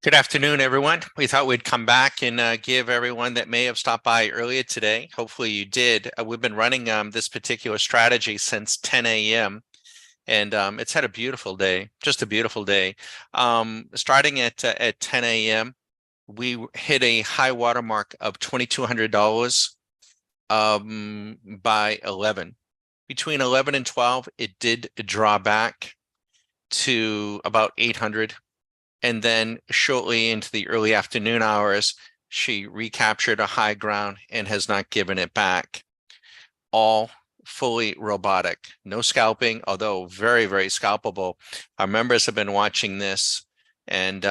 Good afternoon, everyone. We thought we'd come back and give everyone that may have stopped by earlier today. Hopefully you did. We've been running this particular strategy since 10 a.m. and it's had a beautiful day, just a beautiful day. Starting at 10 a.m., we hit a high water mark of $2,200 by 11. Between 11 and 12, it did draw back to about 800. And then shortly into the early afternoon hours, she recaptured a high ground and has not given it back. All fully robotic, no scalping, although very, very scalpable. Our members have been watching this and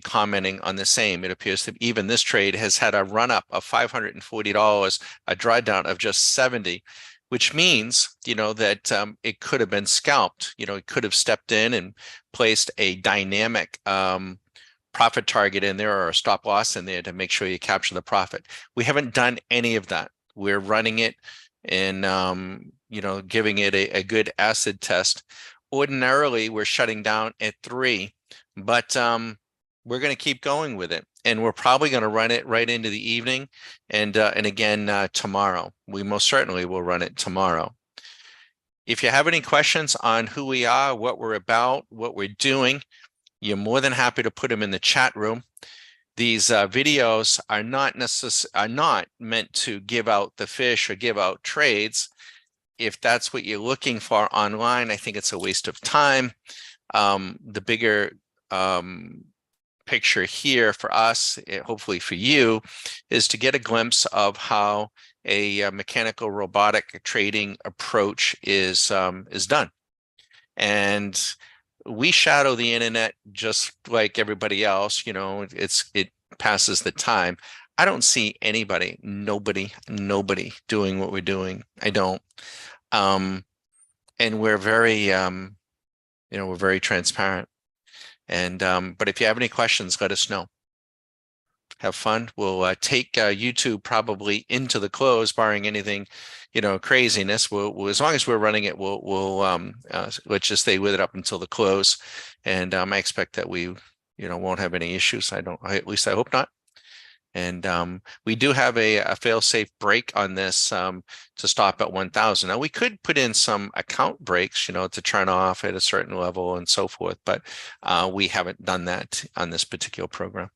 commenting on the same. It appears that even this trade has had a run up of $540, a drawdown of just 70, which means, that it could have been scalped. It could have stepped in and placed a dynamic profit target in there or a stop loss in there to make sure you capture the profit. We haven't done any of that. We're running it and giving it a good acid test. Ordinarily, we're shutting down at 3, but we're going to keep going with it, and we're probably going to run it right into the evening, and again tomorrow. We most certainly will run it tomorrow. If you have any questions on who we are, what we're about, what we're doing, you're more than happy to put them in the chat room. These videos are not meant to give out the fish or give out trades. If that's what you're looking for online, I think it's a waste of time. The bigger picture here for us, hopefully for you, is to get a glimpse of how a mechanical robotic trading approach is done. And we shadow the internet just like everybody else. It passes the time. I don't see nobody doing what we're doing. I don't. And we're very transparent. And but if you have any questions, let us know. Have fun. We'll take YouTube probably into the close, barring anything, craziness. We'll as long as we're running it, let's just stay with it up until the close. And I expect that we, won't have any issues. At least I hope not. And we do have a fail-safe break on this to stop at 1,000. Now we could put in some account breaks, to turn off at a certain level and so forth, but we haven't done that on this particular program.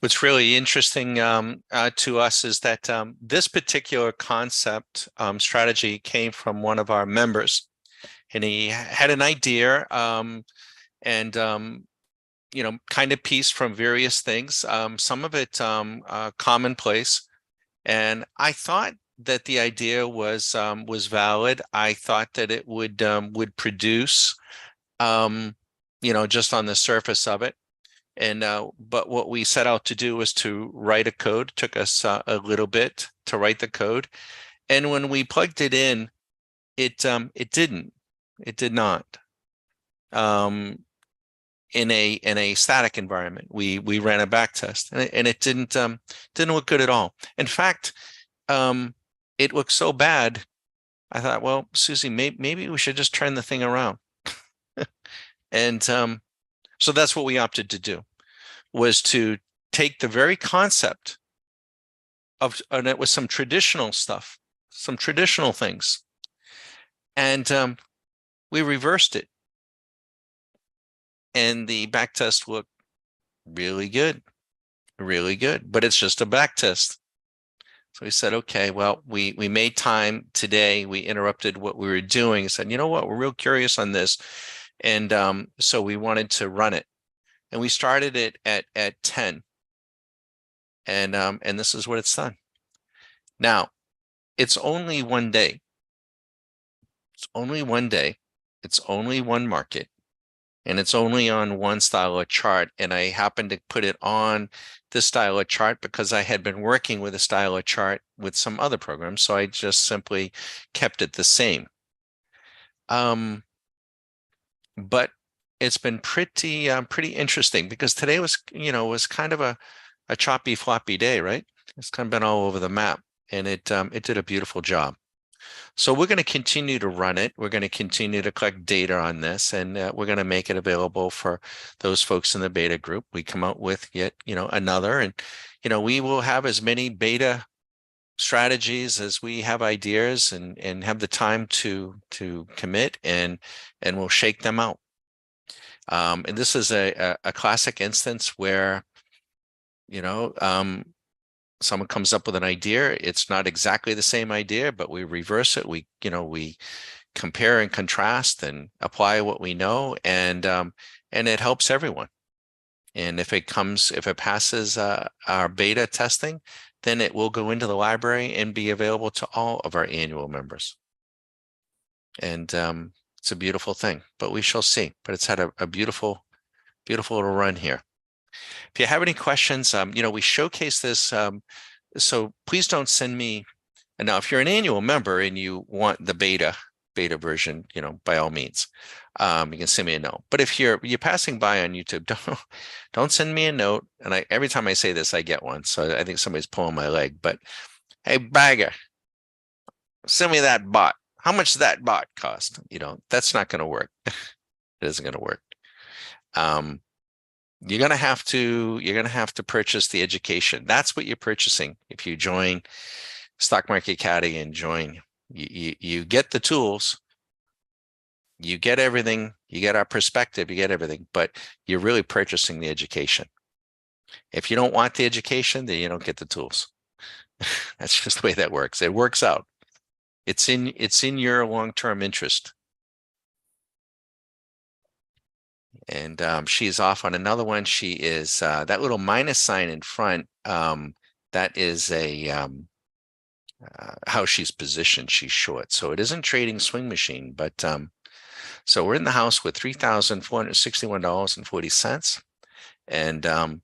What's really interesting to us is that this particular concept strategy came from one of our members, and he had an idea and kind of piece from various things. Some of it commonplace, and I thought that the idea was valid. I thought that it would produce, just on the surface of it. And but what we set out to do was to write a code. It took us a little bit to write the code, and when we plugged it in, it didn't. It did not. In a static environment, we ran a back test, and it didn't look good at all. In fact, it looked so bad. I thought, well, Susie, maybe we should just turn the thing around. And so that's what we opted to do, was to take the very concept and it was some traditional stuff, some traditional things, and we reversed it, and the back test looked really good, really good. But it's just a back test. So we said, okay, well, we made time today. We interrupted what we were doing and said, you know what, we're real curious on this, and so we wanted to run it, and we started it at 10, and this is what it's done. Now, it's only one day. It's only one day. It's only one market, and it's only on one style of chart. And I happened to put it on this style of chart because I had been working with a style of chart with some other programs. So I just simply kept it the same. But it's been pretty interesting because today was kind of a choppy floppy day, right? It's kind of been all over the map, and it did a beautiful job. So we're going to continue to run it. We're going to continue to collect data on this, and we're going to make it available for those folks in the beta group. We come out with yet, another, and, we will have as many beta strategies as we have ideas and have the time to commit, and we'll shake them out. And this is a classic instance where, someone comes up with an idea. It's not exactly the same idea, but we reverse it. We compare and contrast and apply what we know, and it helps everyone. And if it passes our beta testing, then it will go into the library and be available to all of our annual members. And it's a beautiful thing, but we shall see. But it's had a beautiful little run here. If you have any questions, we showcase this. So please don't send me. And now, if you're an annual member and you want the beta version, by all means, you can send me a note. But if you're passing by on YouTube, don't send me a note. And every time I say this, I get one. So I think somebody's pulling my leg. But hey, bagger, send me that bot. How much does that bot cost? That's not going to work. It isn't going to work. You're going to have to purchase the education. That's what you're purchasing. If you join Stock Market Caddy and join, you get the tools, you get everything, you get our perspective, you get everything, but you're really purchasing the education. If you don't want the education, then you don't get the tools. That's just the way that works. It works out. It's in your long-term interest. And she's off on another one. She is that little minus sign in front. That is how she's positioned. She's short, so it isn't trading swing machine. But so we're in the house with $3,461.40, and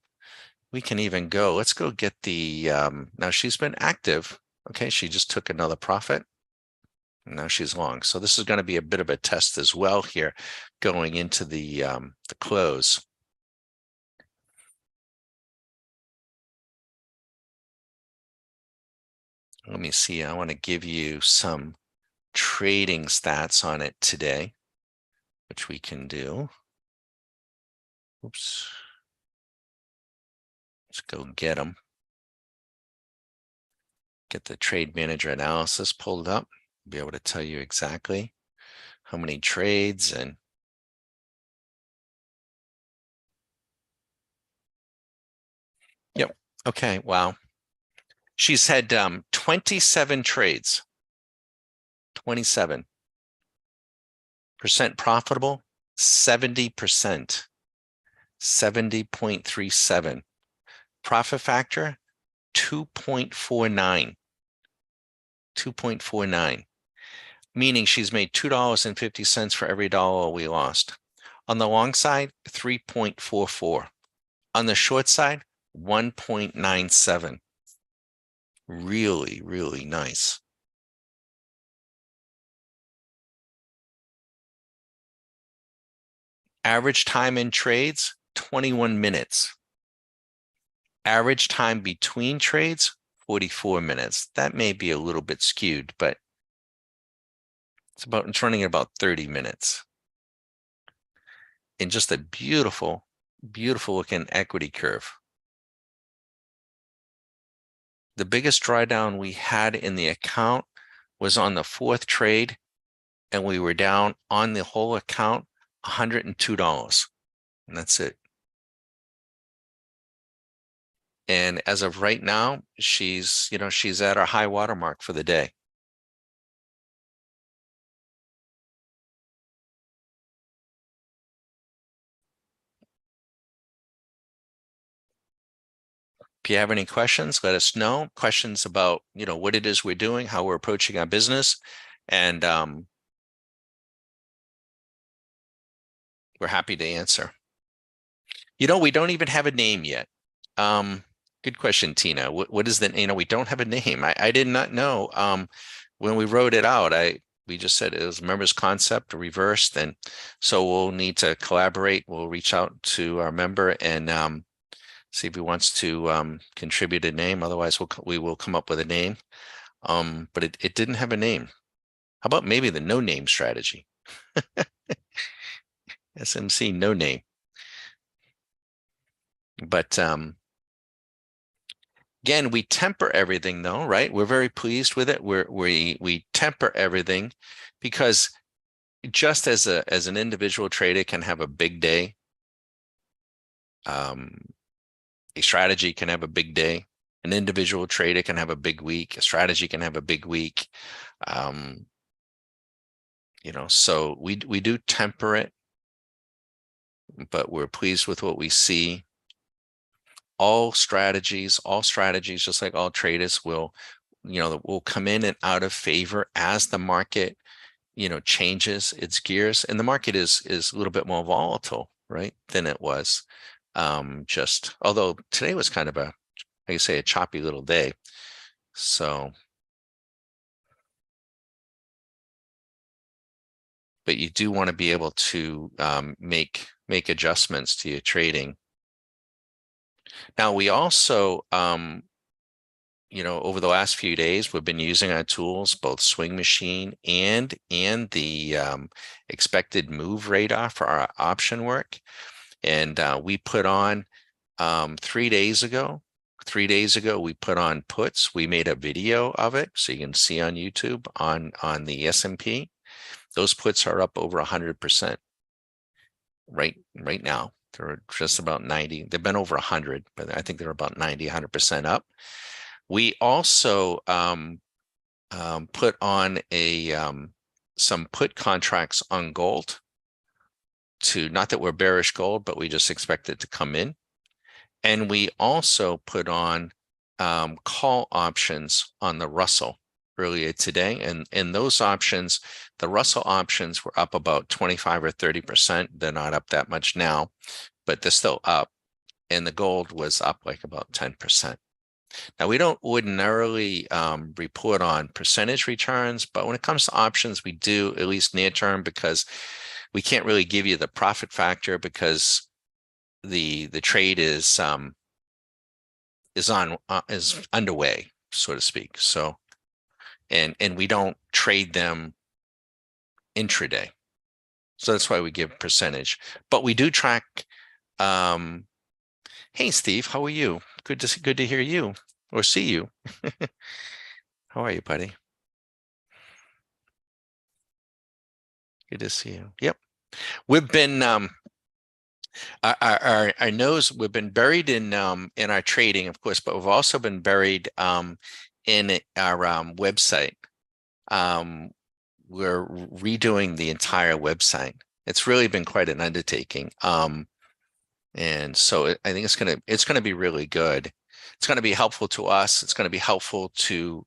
we can even go. Let's go get the. Now she's been active. Okay, she just took another profit. Now she's long. So this is going to be a bit of a test as well here going into the close. Let me see. I want to give you some trading stats on it today, which we can do. Oops. Let's go get them. Get the trade manager analysis pulled up. Be able to tell you exactly how many trades and Okay, wow. She's had 27 trades, 27% profitable, 70%, 70.37. Profit factor, 2.49, 2.49, meaning she's made $2.50 for every dollar we lost. On the long side, 3.44. On the short side, 1.97. Really, really nice. Average time in trades, 21 minutes. Average time between trades, 44 minutes. That may be a little bit skewed, but it's running about 30 minutes. In just a beautiful, beautiful looking equity curve. The biggest drawdown we had in the account was on the fourth trade, and we were down on the whole account $102, and that's it. And as of right now, she's at our high water mark for the day. If you have any questions, let us know. Questions about, what it is we're doing, how we're approaching our business, and we're happy to answer. We don't even have a name yet. Good question, Tina. What is the, we don't have a name. I did not know. When we wrote it out, we just said it was members concept reversed. And so we'll need to collaborate. We'll reach out to our member and see if he wants to contribute a name. Otherwise, we will come up with a name. But it didn't have a name. How about maybe the no name strategy? SMC no name. But again, we temper everything though, right? We're very pleased with it. We temper everything because just as an individual trader can have a big day, a strategy can have a big day. An individual trader can have a big week. A strategy can have a big week. So we do temper it, but we're pleased with what we see. All strategies, just like all traders will come in and out of favor as the market, changes its gears. And the market is a little bit more volatile, right, than it was. Although today was kind of like I say, a choppy little day. So, but you do want to be able to make adjustments to your trading. Now, we also, over the last few days, we've been using our tools, both Swing Machine and the expected move radar for our option work. And we put on 3 days ago. 3 days ago, we put on puts. We made a video of it, so you can see on YouTube on the S&P. Those puts are up over 100% right now. They're just about 90. They've been over 100, but I think they're about 90, 100% up. We also put on some put contracts on gold not that we're bearish gold, but we just expect it to come in. And we also put on call options on the Russell earlier today. And those options, the Russell options were up about 25 or 30%. They're not up that much now, but they're still up. And the gold was up like about 10%. Now, we don't ordinarily report on percentage returns, but when it comes to options, we do, at least near term, because we can't really give you the profit factor because the trade is underway, so to speak. So, and we don't trade them intraday. So that's why we give percentage, but we do track. Hey, Steve, how are you? Good to hear you or see you. How are you, buddy? Good to see you. Yep. We've been Our nose, we've been buried in our trading, of course, but we've also been buried in our website. Um, we're redoing the entire website. It's really been quite an undertaking. And so I think it's gonna be really good. It's gonna be helpful to us. It's gonna be helpful to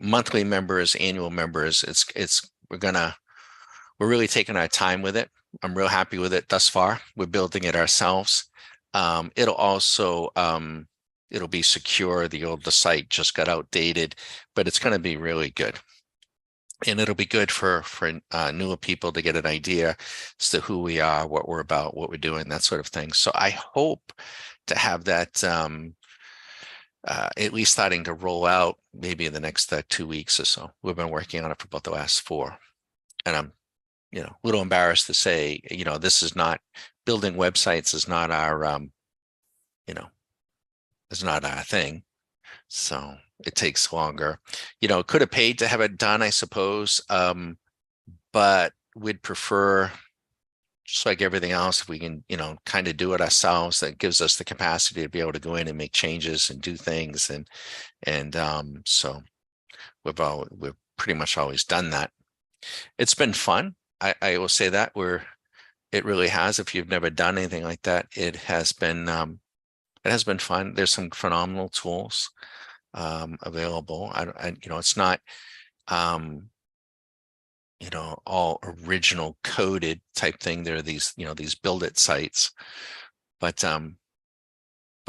monthly members, annual members. We're really taking our time with it. I'm real happy with it thus far. We're building it ourselves. It'll also it'll be secure. The site just got outdated, but it's going to be really good. And it'll be good for newer people to get an idea as to who we are, what we're about, what we're doing, that sort of thing. So I hope to have that at least starting to roll out maybe in the next 2 weeks or so. We've been working on it for about the last 4, and I'm a little embarrassed to say, this is not building websites is not our you know is not our thing. So it takes longer. Could have paid to have it done, I suppose. But we'd prefer, just like everything else, if we can, kind of do it ourselves. That gives us the capacity to be able to go in and make changes and do things. And so we've pretty much always done that. It's been fun. I will say that it really has. If you've never done anything like that, it has been fun. There's some phenomenal tools available. It's not all original coded type thing. There are these build it sites, but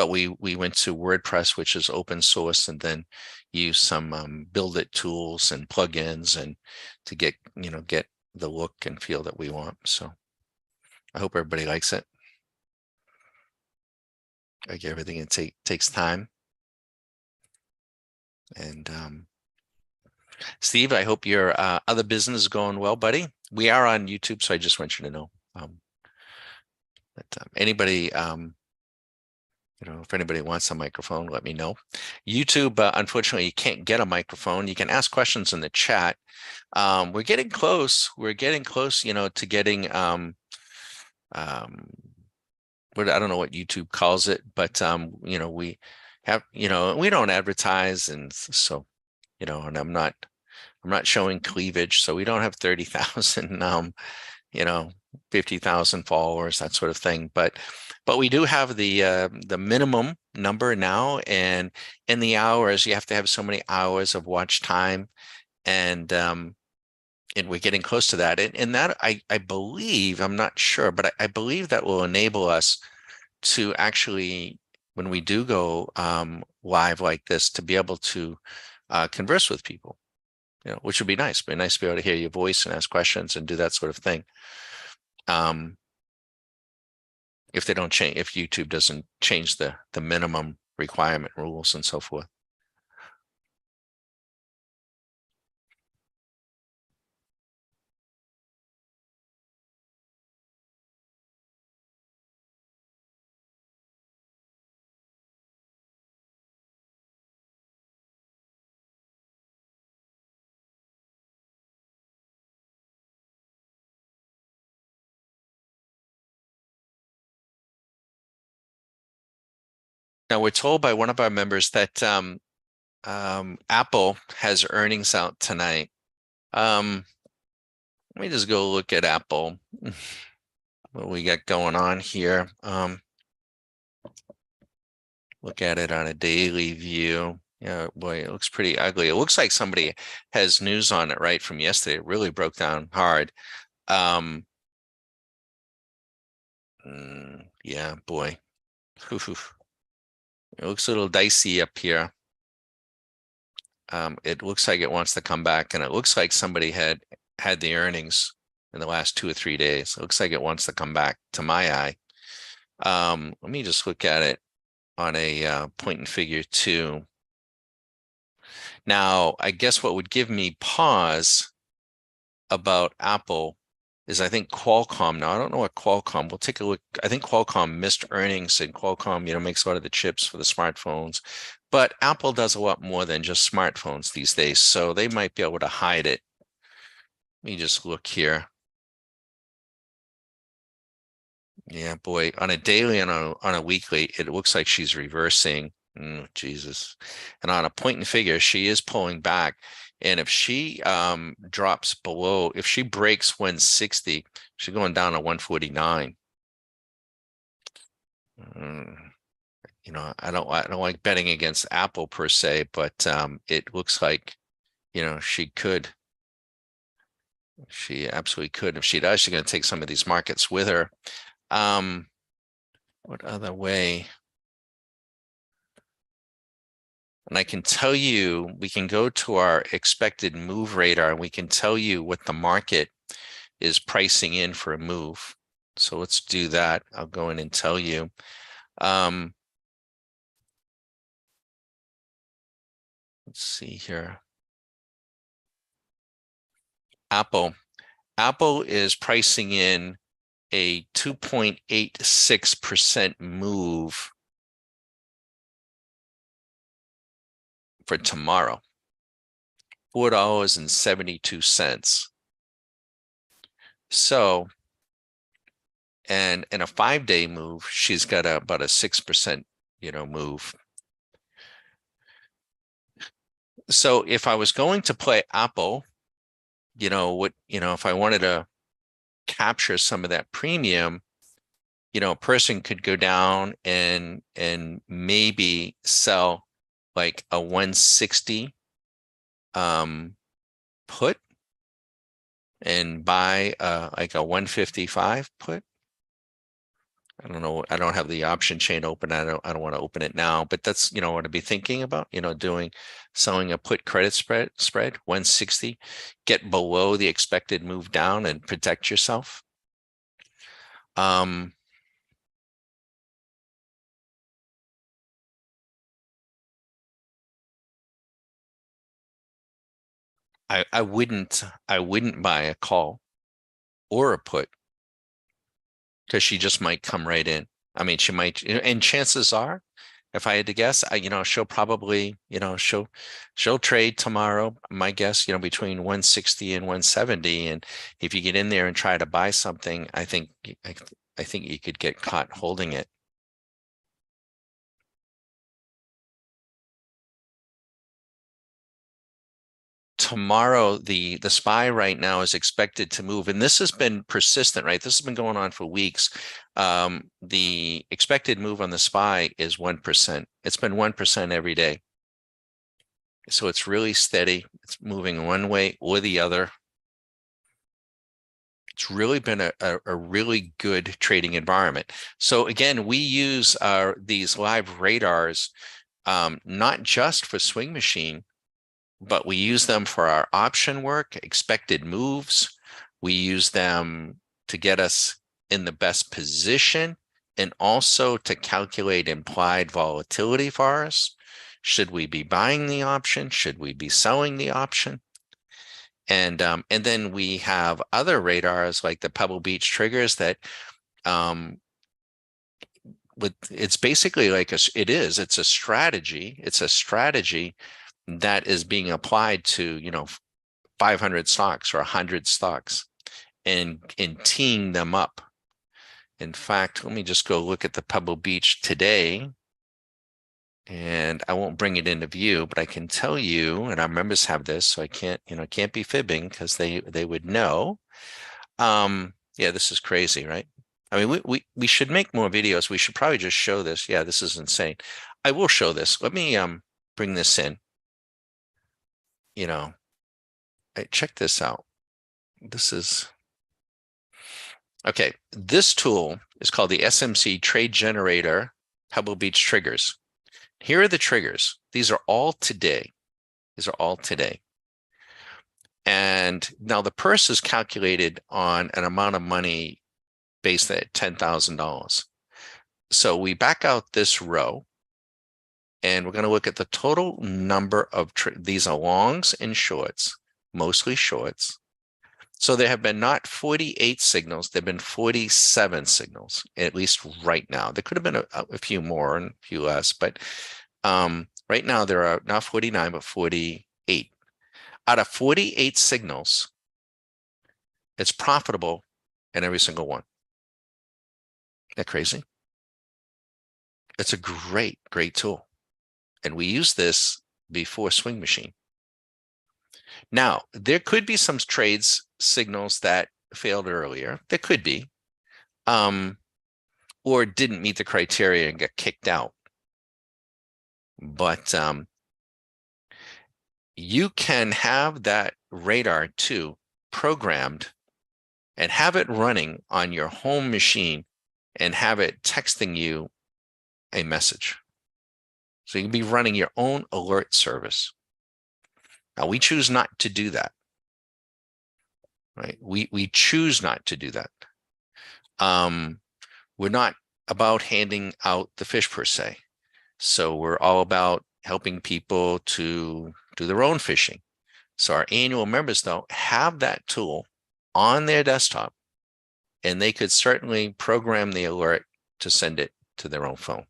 we went to WordPress, which is open source, and then use some build it tools and plugins and to get the look and feel that we want. So I hope everybody likes it. Like everything, it takes time. And Steve, I hope your other business is going well, buddy. We are on YouTube, so I just want you to know. Anybody, if anybody wants a microphone, let me know. YouTube, unfortunately, you can't get a microphone. You can ask questions in the chat. We're getting close. We're getting close, to getting what I don't know what YouTube calls it, but we have, we don't advertise, and so, and I'm not showing cleavage, so we don't have 30,000 50,000 followers, that sort of thing. But we do have the minimum number now, and in the hours, you have to have so many hours of watch time, and we're getting close to that. And that I believe, I'm not sure, but I believe that will enable us to actually, when we do go live like this, to be able to converse with people, which would be nice. It'd be nice to be able to hear your voice and ask questions and do that sort of thing. If they don't change, if YouTube doesn't change the minimum requirement rules and so forth. Now we're told by one of our members that Apple has earnings out tonight. Let me just go look at Apple. What we got going on here. Look at it on a daily view. Yeah, boy, it looks pretty ugly. It looks like somebody has news on it right from yesterday. It really broke down hard. Yeah, boy. It looks a little dicey up here. It looks like it wants to come back, and it looks like somebody had the earnings in the last 2 or 3 days. It looks like it wants to come back to my eye. Let me just look at it on a point and figure 2. Now, I guess what would give me pause about Apple is I think Qualcomm. Now, I don't know what Qualcomm. We'll take a look. I think Qualcomm missed earnings, and Qualcomm, makes a lot of the chips for the smartphones. But Apple does a lot more than just smartphones these days, so they might be able to hide it. Let me just look here. Yeah, boy, on a daily and on a weekly, it looks like she's reversing. Jesus. And on a point and figure, she is pulling back. And if she drops below, if she breaks 160, she's going down to 149. Mm, I don't like betting against Apple per se, but it looks like, she absolutely could. If she does, she's going to take some of these markets with her. Um, what other way? And I can tell you, we can go to our expected move radar and we can tell you what the market is pricing in for a move. So let's do that. I'll go in and tell you. Let's see here. Apple. Apple is pricing in a 2.86% move for tomorrow, $4.72. So, and in a 5-day move, she's got about a 6%, move. So if I was going to play Apple, if I wanted to capture some of that premium, a person could go down and maybe sell like a 160 put and buy like a 155 put. I don't know. I don't have the option chain open. I don't want to open it now, but that's, what I'd be thinking about, selling a put credit spread 160, get below the expected move down and protect yourself. I wouldn't buy a call or a put because she just might come right in. I mean, she might, and chances are, if I had to guess, she'll probably, she'll trade tomorrow. My guess, between 160 and 170. And if you get in there and try to buy something, I think you could get caught holding it. Tomorrow, the SPY right now is expected to move, and this has been persistent, right? This has been going on for weeks. The expected move on the SPY is 1%. It's been 1% every day. So it's really steady. It's moving one way or the other. It's really been a really good trading environment. So again, we use these live radars, not just for swing machine, but we use them for our option work, expected moves. We use them to get us in the best position and also to calculate implied volatility for us. Should we be buying the option? Should we be selling the option? And then we have other radars like the Pebble Beach triggers that it's basically like it's a strategy. It's a strategy that is being applied to, 500 stocks or 100 stocks and teeing them up. In fact, let me just go look at the Pebble Beach today. And I won't bring it into view, but I can tell you, and our members have this, so I can't be fibbing because they would know. Yeah, this is crazy, right? I mean, we should make more videos. We should probably just show this. Yeah, this is insane. I will show this. Let me bring this in. Check this out. This is okay. This tool is called the SMC Trade Generator Pebble Beach Triggers. Here are the triggers. These are all today. These are all today. And now the purse is calculated on an amount of money based at $10,000. So we back out this row and we're going to look at the total number of these are longs and shorts, mostly shorts. So there have been not 48 signals, there have been 47 signals, at least right now. There could have been a few more and a few less, but right now there are not 49, but 48. Out of 48 signals, it's profitable in every single one. that crazy? It's a great, great tool. And we use this before Swing Machine. Now, there could be some trades signals that failed earlier. There could be, or didn't meet the criteria and get kicked out. But you can have that radar too programmed and have it running on your home machine and have it texting you a message. So you can be running your own alert service. Now, we choose not to do that, right? We choose not to do that. We're not about handing out the fish per se. So we're all about helping people to do their own fishing. So our annual members, though, have that tool on their desktop, and they could certainly program the alert to send it to their own phone,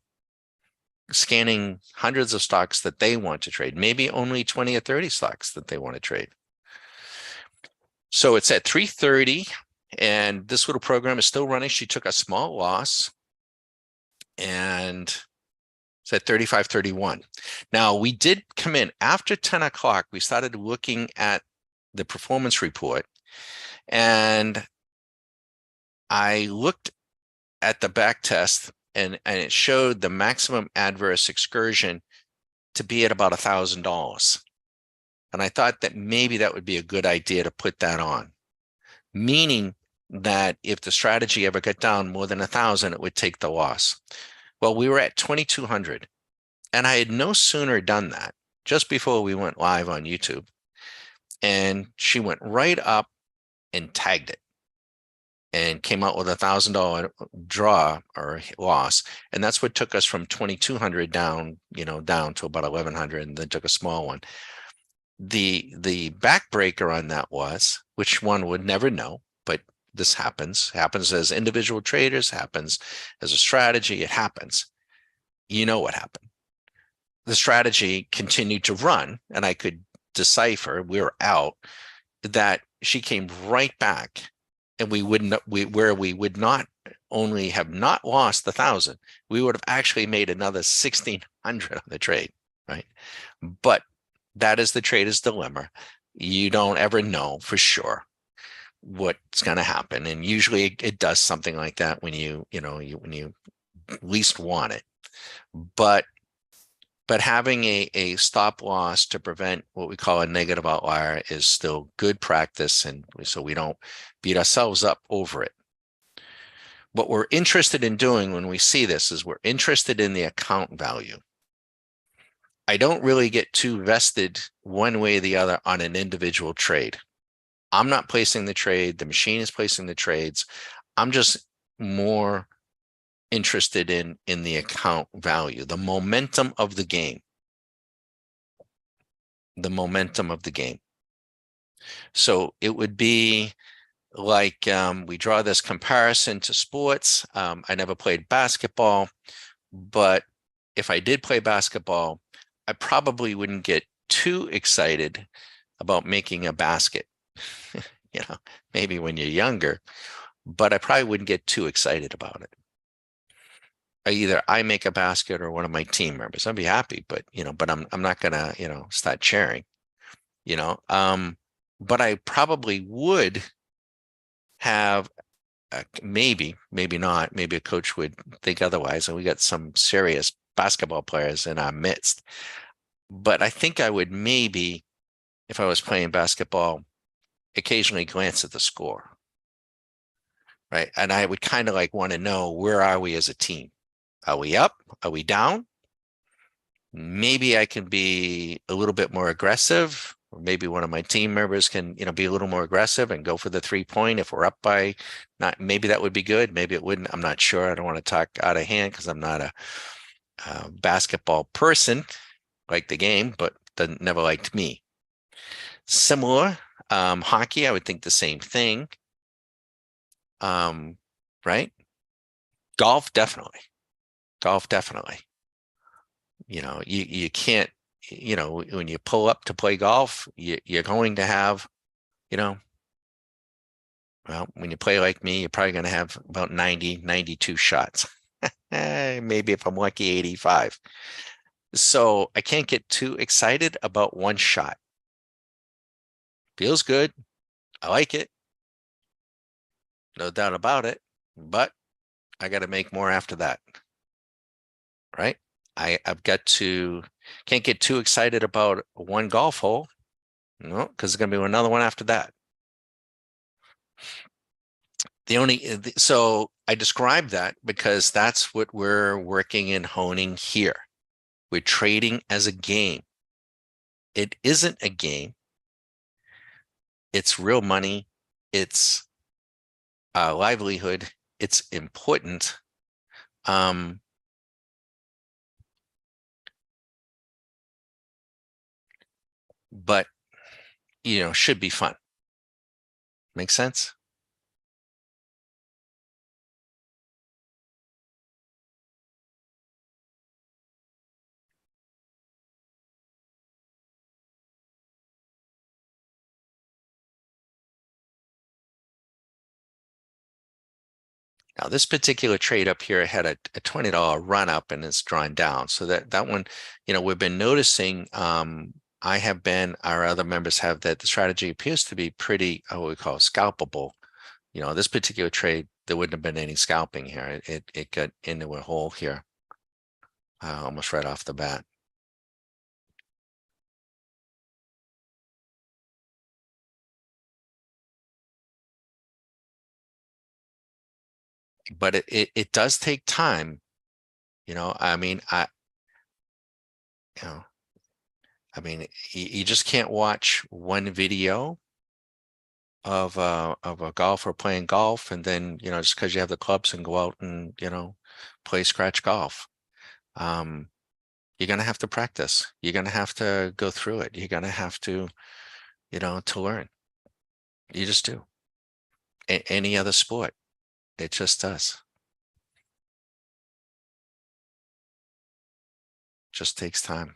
scanning hundreds of stocks that they want to trade, maybe only 20 or 30 stocks that they want to trade. So it's at 3:30, and this little program is still running. She took a small loss, and it's at 35.31. Now, we did come in after 10 o'clock. We started looking at the performance report, and I looked at the back test, and it showed the maximum adverse excursion to be at about $1,000. And I thought that maybe that would be a good idea to put that on, meaning that if the strategy ever got down more than 1,000, it would take the loss. Well, we were at 2,200, and I had no sooner done that just before we went live on YouTube, and she went right up and tagged it and came out with $1,000 draw or loss. And that's what took us from 2,200 down, down to about 1,100, and then took a small one. The backbreaker on that was, which one would never know, but this happens as individual traders, happens as a strategy, it happens. You know what happened. The strategy continued to run, and I could decipher, we were out, that she came right back, and we would not only have not lost the 1,000, we would have actually made another 1,600 on the trade, right? But that is the trader's dilemma. You don't ever know for sure what's going to happen, and usually it does something like that when you least want it. But having a stop loss to prevent what we call a negative outlier is still good practice, and so we don't beat ourselves up over it. What we're interested in doing when we see this is we're interested in the account value. I don't really get too vested one way or the other on an individual trade. I'm not placing the trade. The machine is placing the trades. I'm just more interested in the account value, the momentum of the game. The momentum of the game. So it would be like we draw this comparison to sports. I never played basketball, but if I did play basketball, I probably wouldn't get too excited about making a basket. Maybe when you're younger, but I probably wouldn't get too excited about it. Either I make a basket or one of my team members. I'd be happy, but I'm not gonna start cheering. But I probably would have maybe not. Maybe a coach would think otherwise, and we got some serious basketball players in our midst. But I think I would maybe, if I was playing basketball, occasionally glance at the score, right? And I would kind of want to know, where are we as a team? Are we up? Are we down? Maybe I can be a little bit more aggressive, or maybe one of my team members can, be a little more aggressive and go for the 3-point if we're up by not. Maybe that would be good. Maybe it wouldn't. I'm not sure. I don't want to talk out of hand because I'm not a basketball person, like the game, but never liked me. Similar, hockey, I would think the same thing. Right? Golf, definitely. You can't, when you pull up to play golf, you're going to have, Well, when you play like me, you're probably going to have about 90, 92 shots. Maybe if I'm lucky, 85. So I can't get too excited about one shot. Feels good. I like it. No doubt about it. But I got to make more after that. Right? I've got to, can't get too excited about one golf hole. No, because there's going to be another one after that. So I described that because that's what we're working and honing here. We're trading as a game. It isn't a game. It's real money. It's a livelihood. It's important. But should be fun. Make sense? Now, this particular trade up here had a $20 run up and it's drawn down. So that one, we've been noticing, I have been, our other members have, that the strategy appears to be pretty, what we call scalpable. This particular trade, there wouldn't have been any scalping here. It got into a hole here, almost right off the bat. But it does take time. I mean, you know, you just can't watch one video of a golfer playing golf and then, just because you have the clubs and go out and, play scratch golf. You're going to have to practice. You're going to have to go through it. You're going to have to, to learn. You just do. Any other sport, it just does. Just takes time.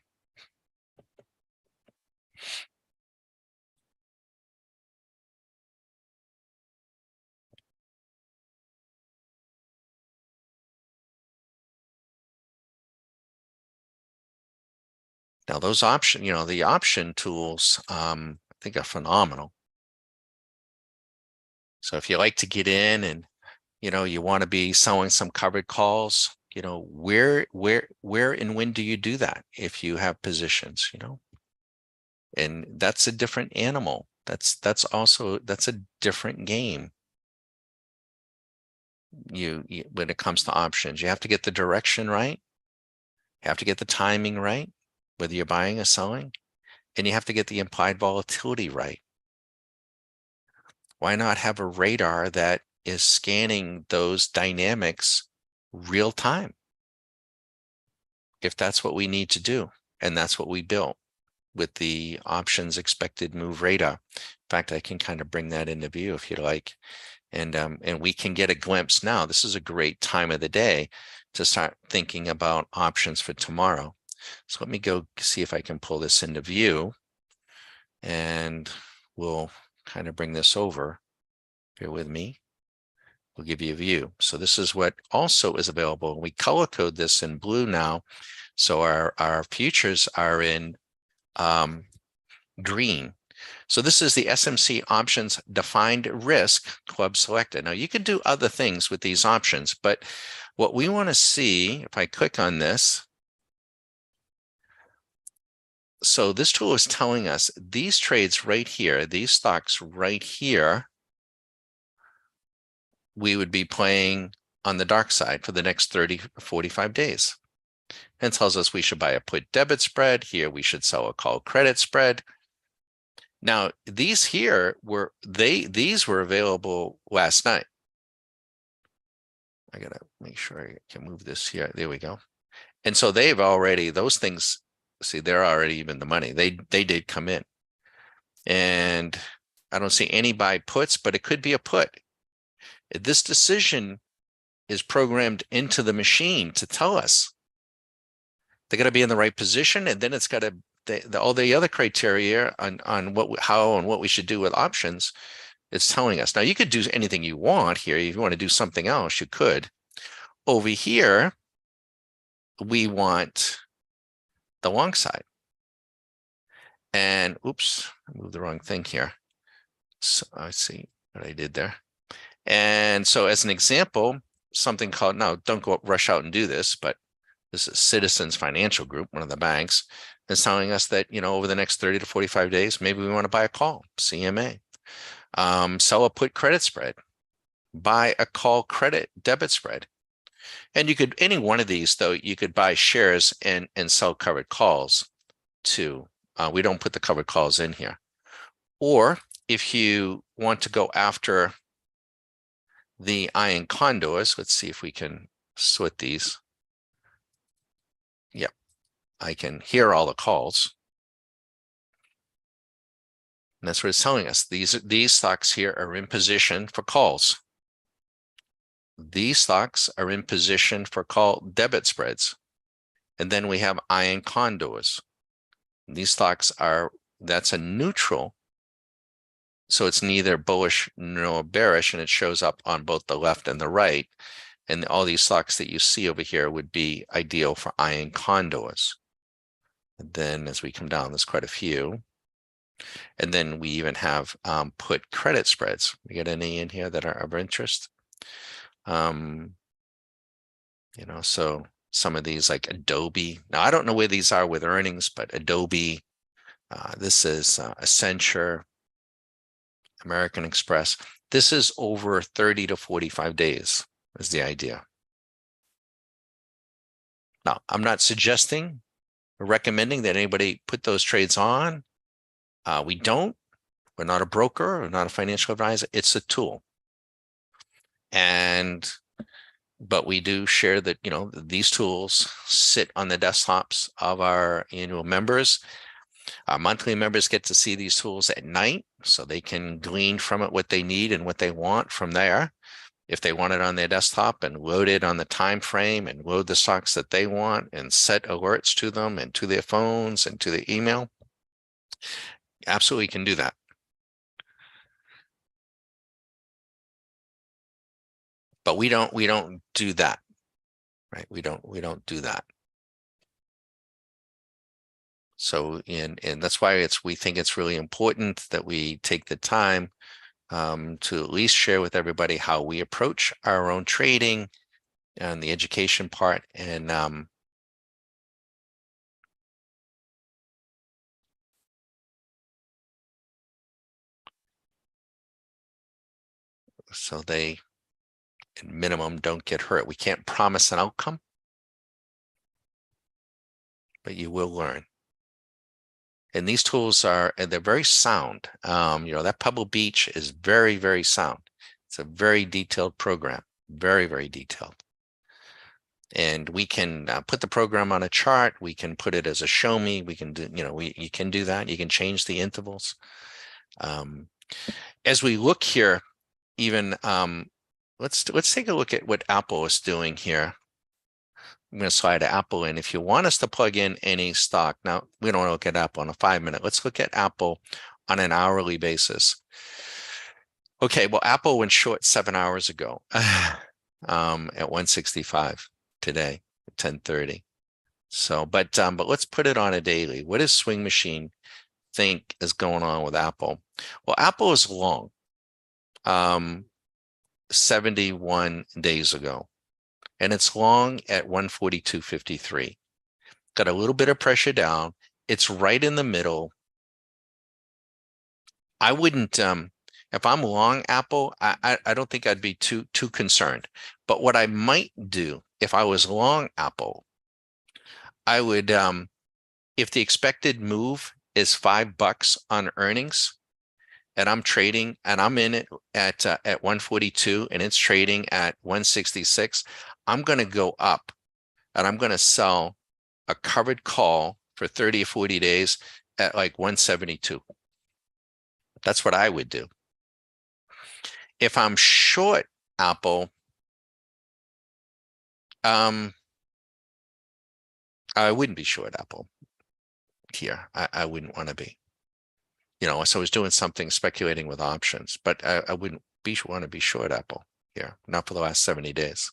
Now those the option tools, I think are phenomenal. So if you like to get in and, you want to be selling some covered calls, where and when do you do that if you have positions, and that's a different animal. That's a different game. You when it comes to options, you have to get the direction right. You have to get the timing right, whether you're buying or selling, and you have to get the implied volatility right. Why not have a radar that is scanning those dynamics real time? If that's what we need to do, and that's what we built with the options expected move radar. In fact, I can kind of bring that into view if you like. And we can get a glimpse now. This is a great time of the day to start thinking about options for tomorrow. So let me go see if I can pull this into view, and we'll kind of bring this over. Bear with me. We'll give you a view. So this is what also is available. We color code this in blue now. So our futures are in green. So this is the SMC options defined risk club selected. Now you can do other things with these options, but what we want to see, if I click on this, so this tool is telling us these trades right here, these stocks right here, we would be playing on the dark side for the next 30 or 45 days. And tells us we should buy a put debit spread. Here we should sell a call credit spread. Now, these here these were available last night. I gotta make sure I can move this here. There we go. And so they've already, those things, see, they're already even the money. They did come in. And I don't see any buy puts, but it could be a put. This decision is programmed into the machine to tell us they got to be in the right position, and then it's got to all the other criteria on how and what we should do with options. it's telling us. Now you could do anything you want here. If you want to do something else, you could. Over here, we want the long side. And oops, I moved the wrong thing here. So I see what I did there. And so as an example, something called, now don't go rush out and do this, but this is Citizens Financial Group, one of the banks, is telling us that, over the next 30 to 45 days, maybe we want to buy a call, CMA, sell a put credit spread, buy a call credit debit spread. And you could, any one of these though, you could buy shares and sell covered calls too. We don't put the covered calls in here. Or if you want to go after the iron condors, let's see if we can sort these. Yep, I can hear all the calls. And that's what it's telling us. These stocks here are in position for calls. These stocks are in position for call debit spreads. And then we have iron condors. These stocks are, that's a neutral. So it's neither bullish nor bearish, and it shows up on both the left and the right. And all these stocks that you see over here would be ideal for iron condors. And then as we come down, there's quite a few. And then we even have put credit spreads. We got any in here that are of interest? So some of these like Adobe. Now, I don't know where these are with earnings, but Adobe, this is Accenture, American Express. This is over 30 to 45 days is the idea. Now, I'm not suggesting or recommending that anybody put those trades on. We don't. We're not a broker. We're not a financial advisor. It's a tool. But we do share that, these tools sit on the desktops of our annual members. Our monthly members get to see these tools at night, so they can glean from it what they need and what they want from there. If they want it on their desktop and load it on the time frame and load the stocks that they want and set alerts to them and to their phones and to their email, absolutely can do that. But we don't do that, right? We don't do that. So, and that's why we think it's really important that we take the time to at least share with everybody how we approach our own trading and the education part. And so they, at minimum, don't get hurt. We can't promise an outcome, but you will learn. And these tools they're very sound. That Pebble Beach is very, very sound. It's a very detailed program, very, very detailed. And we can put the program on a chart. We can put it as a show me. We can do, you can do that. You can change the intervals. As we look here, even let's take a look at what Apple is doing here. I'm going to slide Apple in. If you want us to plug in any stock, now we don't want to look at Apple on a 5-minute. Let's look at Apple on an hourly basis. Okay, well, Apple went short 7 hours ago at 165 today, 10:30. So, but let's put it on a daily. What does Swing Machine think is going on with Apple? Well, Apple is long 71 days ago, and it's long at 142.53. Got a little bit of pressure down. It's right in the middle. I wouldn't, if I'm long Apple, I don't think I'd be too concerned. But what I might do if I was long Apple, I would, if the expected move is $5 on earnings, and I'm trading and I'm in it at 142 and it's trading at 166, I'm going to go up and I'm going to sell a covered call for 30 or 40 days at like 172. That's what I would do. If I'm short Apple, I wouldn't be short Apple here. I wouldn't want to be. so I was doing something speculating with options, but I wouldn't want to be short Apple here, not for the last 70 days.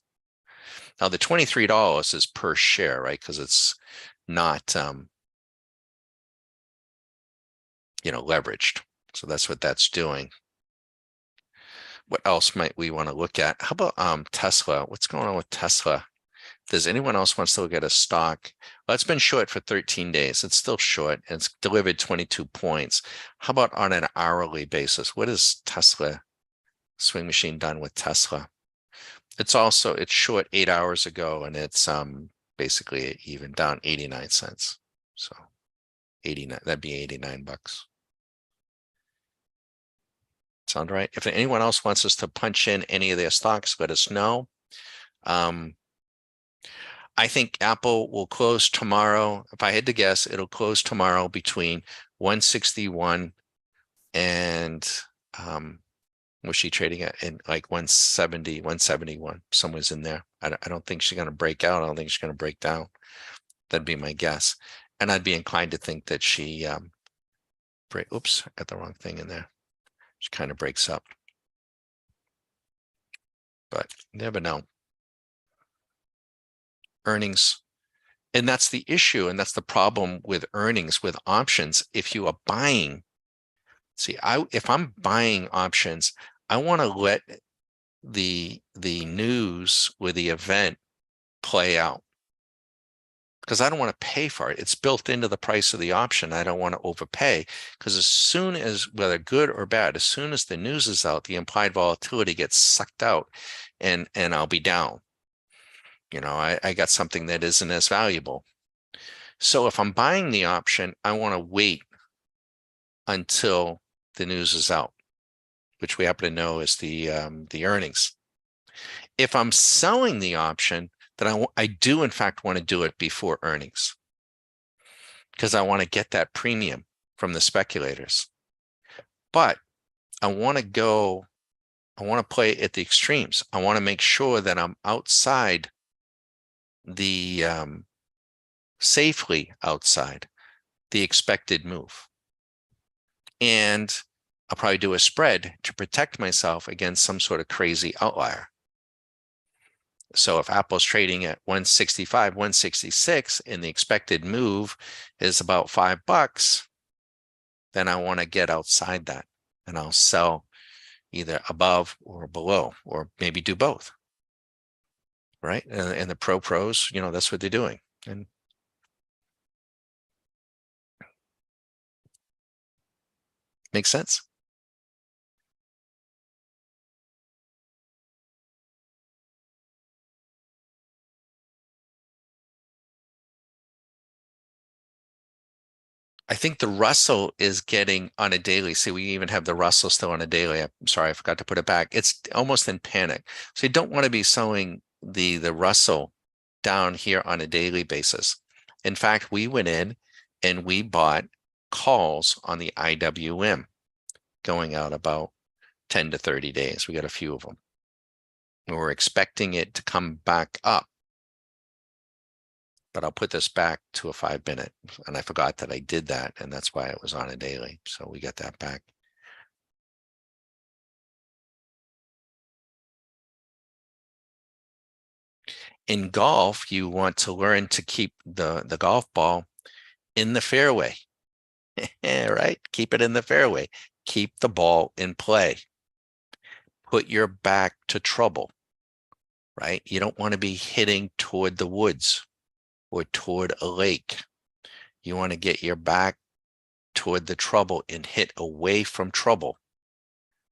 Now the $23 is per share, right? Because it's not leveraged. So that's what that's doing. What else might we want to look at? How about Tesla? What's going on with Tesla? Does anyone else wants to look at a stock? Well, it's been short for 13 days. It's still short. And it's delivered 22 points. How about on an hourly basis? What has Tesla Swing Machine done with Tesla? It's short 8 hours ago, and it's basically even down 89 cents. So 89, that'd be $89. Sound right? If anyone else wants us to punch in any of their stocks, let us know. I think Apple will close tomorrow. If I had to guess, it'll close tomorrow between 161 and was she trading at in like 170, 171, somewhere's in there. I don't think she's going to break out. I don't think she's going to break down. That'd be my guess. And I'd be inclined to think that she oops, I got the wrong thing in there. She kind of breaks up. But never know. Earnings. And that's the issue. And that's the problem with earnings, with options. If you are buying, if I'm buying options, I want to let the news or the event play out, because I don't want to pay for it. It's built into the price of the option. I don't want to overpay, because as soon as, whether good or bad, as soon as the news is out, the implied volatility gets sucked out and I'll be down. I got something that isn't as valuable. So if I'm buying the option, I want to wait until the news is out, which we happen to know is the earnings. If I'm selling the option, then I do in fact want to do it before earnings, because I want to get that premium from the speculators. But I want to play at the extremes. I want to make sure that I'm outside the safely outside the expected move. And I'll probably do a spread to protect myself against some sort of crazy outlier. So if Apple's trading at 165, 166, and the expected move is about $5, then I want to get outside that, and I'll sell either above or below, or maybe do both. Right? And the pros, that's what they're doing. And makes sense. I think the Russell is getting on a daily. See, we even have the Russell still on a daily. I'm sorry, I forgot to put it back. It's almost in panic. So you don't want to be selling the Russell down here on a daily basis. In fact, we went in and we bought calls on the IWM going out about 10 to 30 days. We got a few of them. And we're expecting it to come back up. But I'll put this back to a 5-minute, and I forgot that I did that, and that's why it was on a daily. So we got that back. In golf, you want to learn to keep the golf ball in the fairway, right? Keep it in the fairway. Keep the ball in play. Put your back to trouble, right? You don't want to be hitting toward the woods or toward a lake. You want to get your back toward the trouble and hit away from trouble.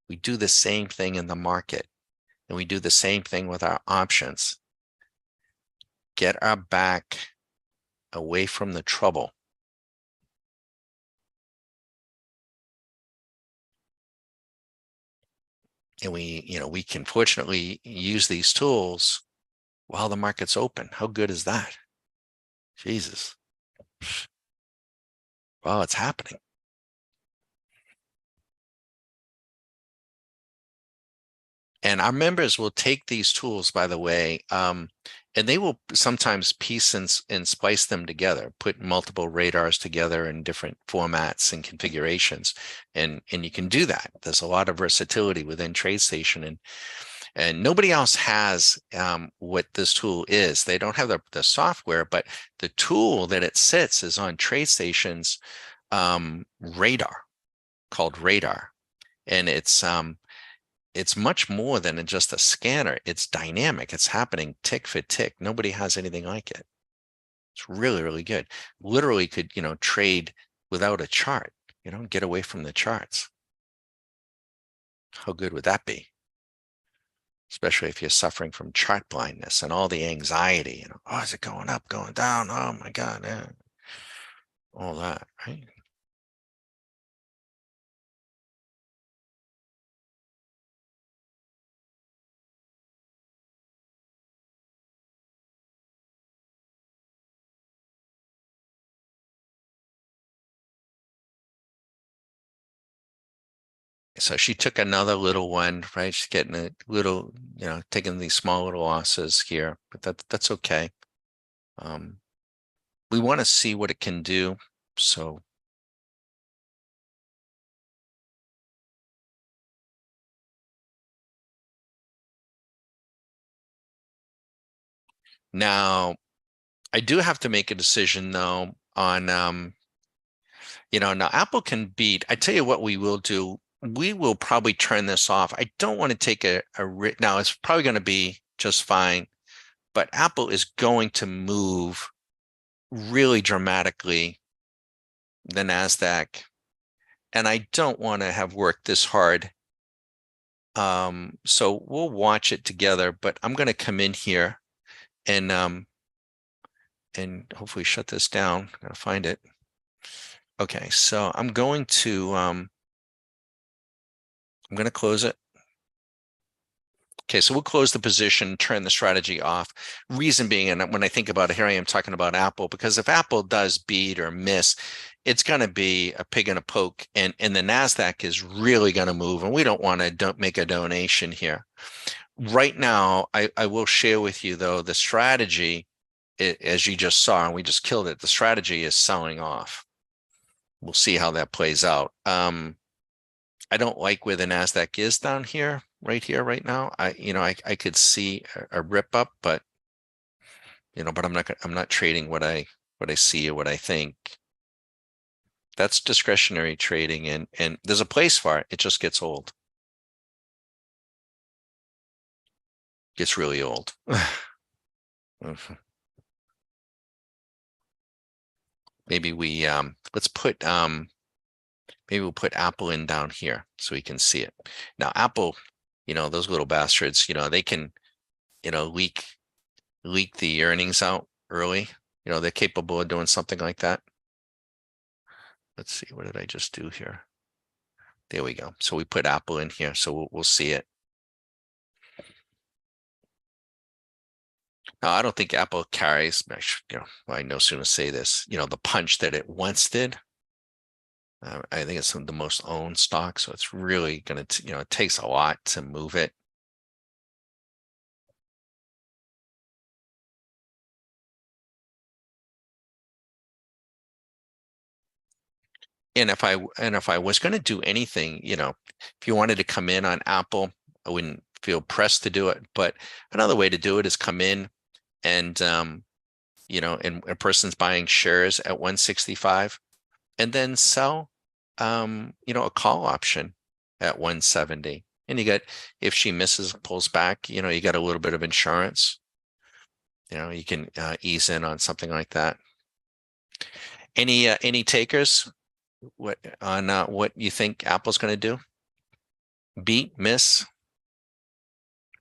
We do the same thing in the market, and we do the same thing with our options. Get our back away from the trouble. And we can fortunately use these tools while the market's open. How good is that? Jesus. Well, it's happening. And our members will take these tools, by the way, And they will sometimes piece and splice them together, put multiple radars together in different formats and configurations. And you can do that. There's a lot of versatility within TradeStation, and nobody else has what this tool is. They don't have the software, but the tool that it sits is on TradeStation's radar, called Radar. And it's much more than just a scanner. It's dynamic. It's happening tick for tick. Nobody has anything like it. It's really, really good. Literally could, trade without a chart, get away from the charts. How good would that be? Especially if you're suffering from chart blindness and all the anxiety, oh, is it going up, going down? Oh my God. All that, right? So she took another little one, right? She's getting a little, taking these small little losses here, but that's okay. We want to see what it can do. So now I do have to make a decision though on, now Apple can beat. I tell you what we will do. We will probably turn this off. I don't want to take now it's probably going to be just fine, but Apple is going to move really dramatically the NASDAQ. And I don't want to have worked this hard. So we'll watch it together, but I'm going to come in here and hopefully shut this down. I'm going to find it. Okay, so I'm going to close it. Okay, so we'll close the position, turn the strategy off. Reason being, and when I think about it, here I am talking about Apple, because if Apple does beat or miss, it's going to be a pig in a poke, and the NASDAQ is really going to move, and we don't want to make a donation here. Right now, I will share with you, though, the strategy, as you just saw, and we just killed it, the strategy is selling off. We'll see how that plays out. I don't like where the NASDAQ is down here, right now. I could see a rip up, but I'm not trading what I see or what I think. That's discretionary trading, and there's a place for it. It just gets old. Gets really old. Maybe maybe we'll put Apple in down here so we can see it. Now Apple, those little bastards, they can, leak the earnings out early. They're capable of doing something like that. Let's see, what did I just do here? There we go. So we put Apple in here, so we'll see it. Now, I don't think Apple carries, I no sooner say this, the punch that it once did. I think it's the most owned stock, so it's really going to, it takes a lot to move it. And if I was going to do anything, if you wanted to come in on Apple, I wouldn't feel pressed to do it. But another way to do it is come in and and a person's buying shares at 165 and then sell a call option at 170. And you get, if she misses, pulls back, you got a little bit of insurance. You can ease in on something like that. Any takers? What on what you think Apple's going to do? Beat, miss?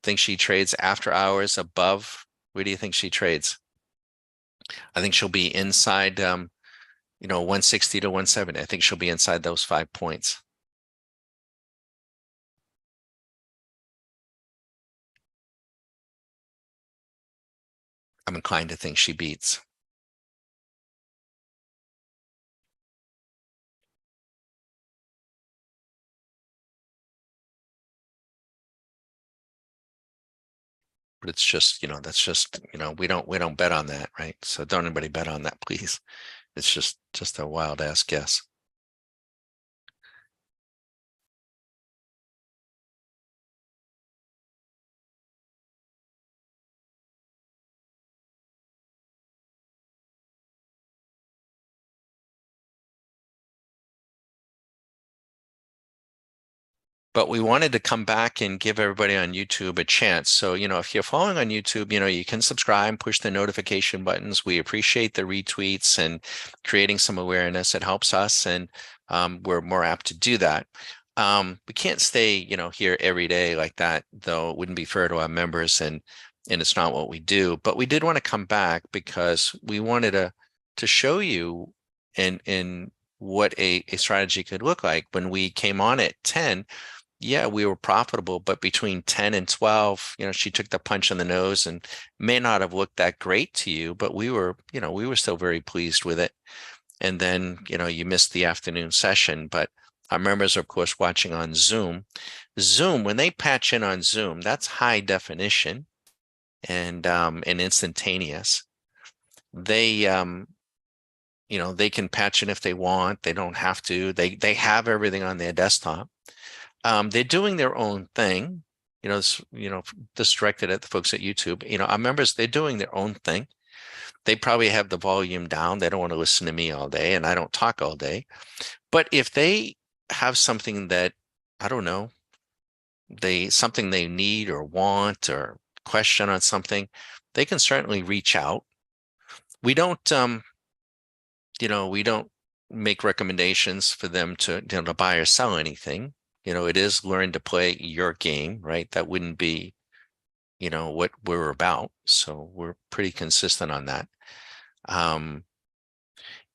Think she trades after hours above? Where do you think she trades? I think she'll be inside 160 to 170. I think she'll be inside those 5 points. I'm inclined to think she beats. but it's just, that's just, we don't bet on that, right? So don't anybody bet on that, please. It's just a wild ass guess. But we wanted to come back and give everybody on YouTube a chance. So, if you're following on YouTube, you can subscribe, push the notification buttons. We appreciate the retweets and creating some awareness. It helps us, and we're more apt to do that. We can't stay, here every day like that, though it wouldn't be fair to our members, and it's not what we do. But we did want to come back because we wanted to show you in what a strategy could look like. When we came on at 10, yeah, we were profitable, but between 10 and 12, she took the punch in the nose and may not have looked that great to you, but we were still very pleased with it. And then, you missed the afternoon session, but our members are, of course, watching on Zoom. Zoom, when they patch in on Zoom, that's high definition and instantaneous. They can patch in if they want. They don't have to. They have everything on their desktop. They're doing their own thing. This directed at the folks at YouTube. Our members, they're doing their own thing. They probably have the volume down. They don't want to listen to me all day, and I don't talk all day. But if they have something that, I don't know, something they need or want or question on something, they can certainly reach out. We don't we don't make recommendations for them to buy or sell anything. It is learn to play your game, right? That wouldn't be, what we're about. So we're pretty consistent on that.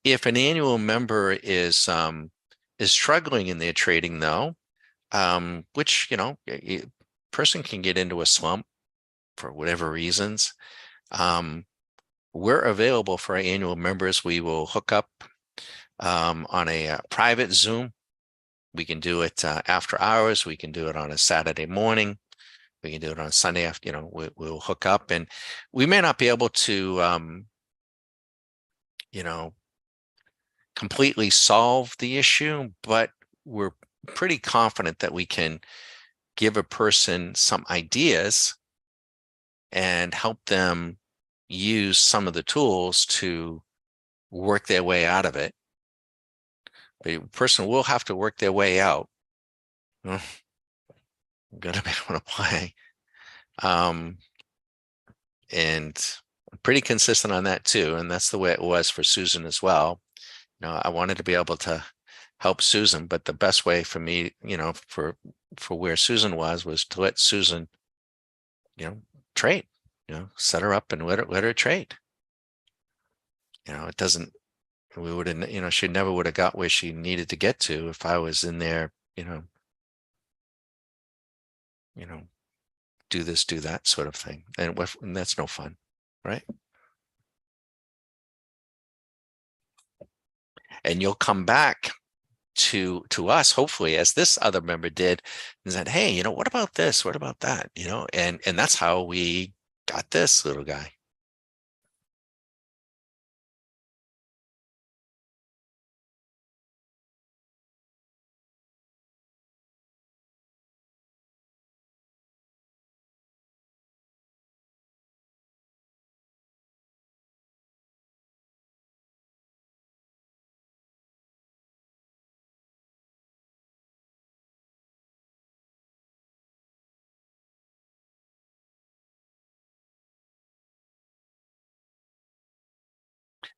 If an annual member is struggling in their trading though, which, a person can get into a slump for whatever reasons, we're available for our annual members. We will hook up on a private Zoom. We can do it after hours. We can do it on a Saturday morning. We can do it on Sunday after, we'll hook up, and we may not be able to, completely solve the issue, but we're pretty confident that we can give a person some ideas and help them use some of the tools to work their way out of it. A person will have to work their way out. Gotta be able to play. And I'm pretty consistent on that too. And that's the way it was for Susan as well. I wanted to be able to help Susan, but the best way for me, for where Susan was to let Susan, trade, set her up and let her trade. It doesn't, we would have, she never would have got where she needed to get to if I was in there, do this, do that sort of thing. And that's no fun, right? And you'll come back to us, hopefully, as this other member did, and said, hey, what about this? What about that? And that's how we got this little guy.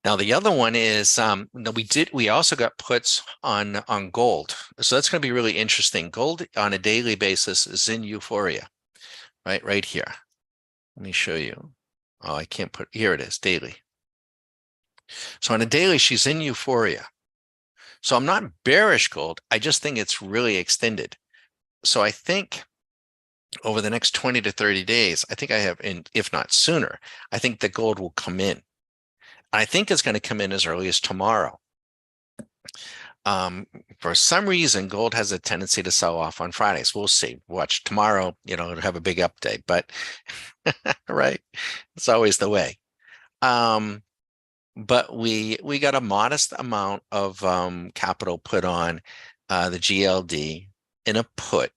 Now the other one is we also got puts on gold. So that's going to be really interesting. Gold on a daily basis is in euphoria, right here. Let me show you. Oh, I can't put, here it is, daily. So on a daily, she's in euphoria. So I'm not bearish gold. I just think it's really extended. So I think over the next 20 to 30 days, I think I have, if not sooner, I think the gold will come in. I think it's going to come in as early as tomorrow. For some reason, gold has a tendency to sell off on Fridays. We'll see. Watch tomorrow, it'll have a big update, but right, it's always the way. Um, but we got a modest amount of capital put on the GLD in a put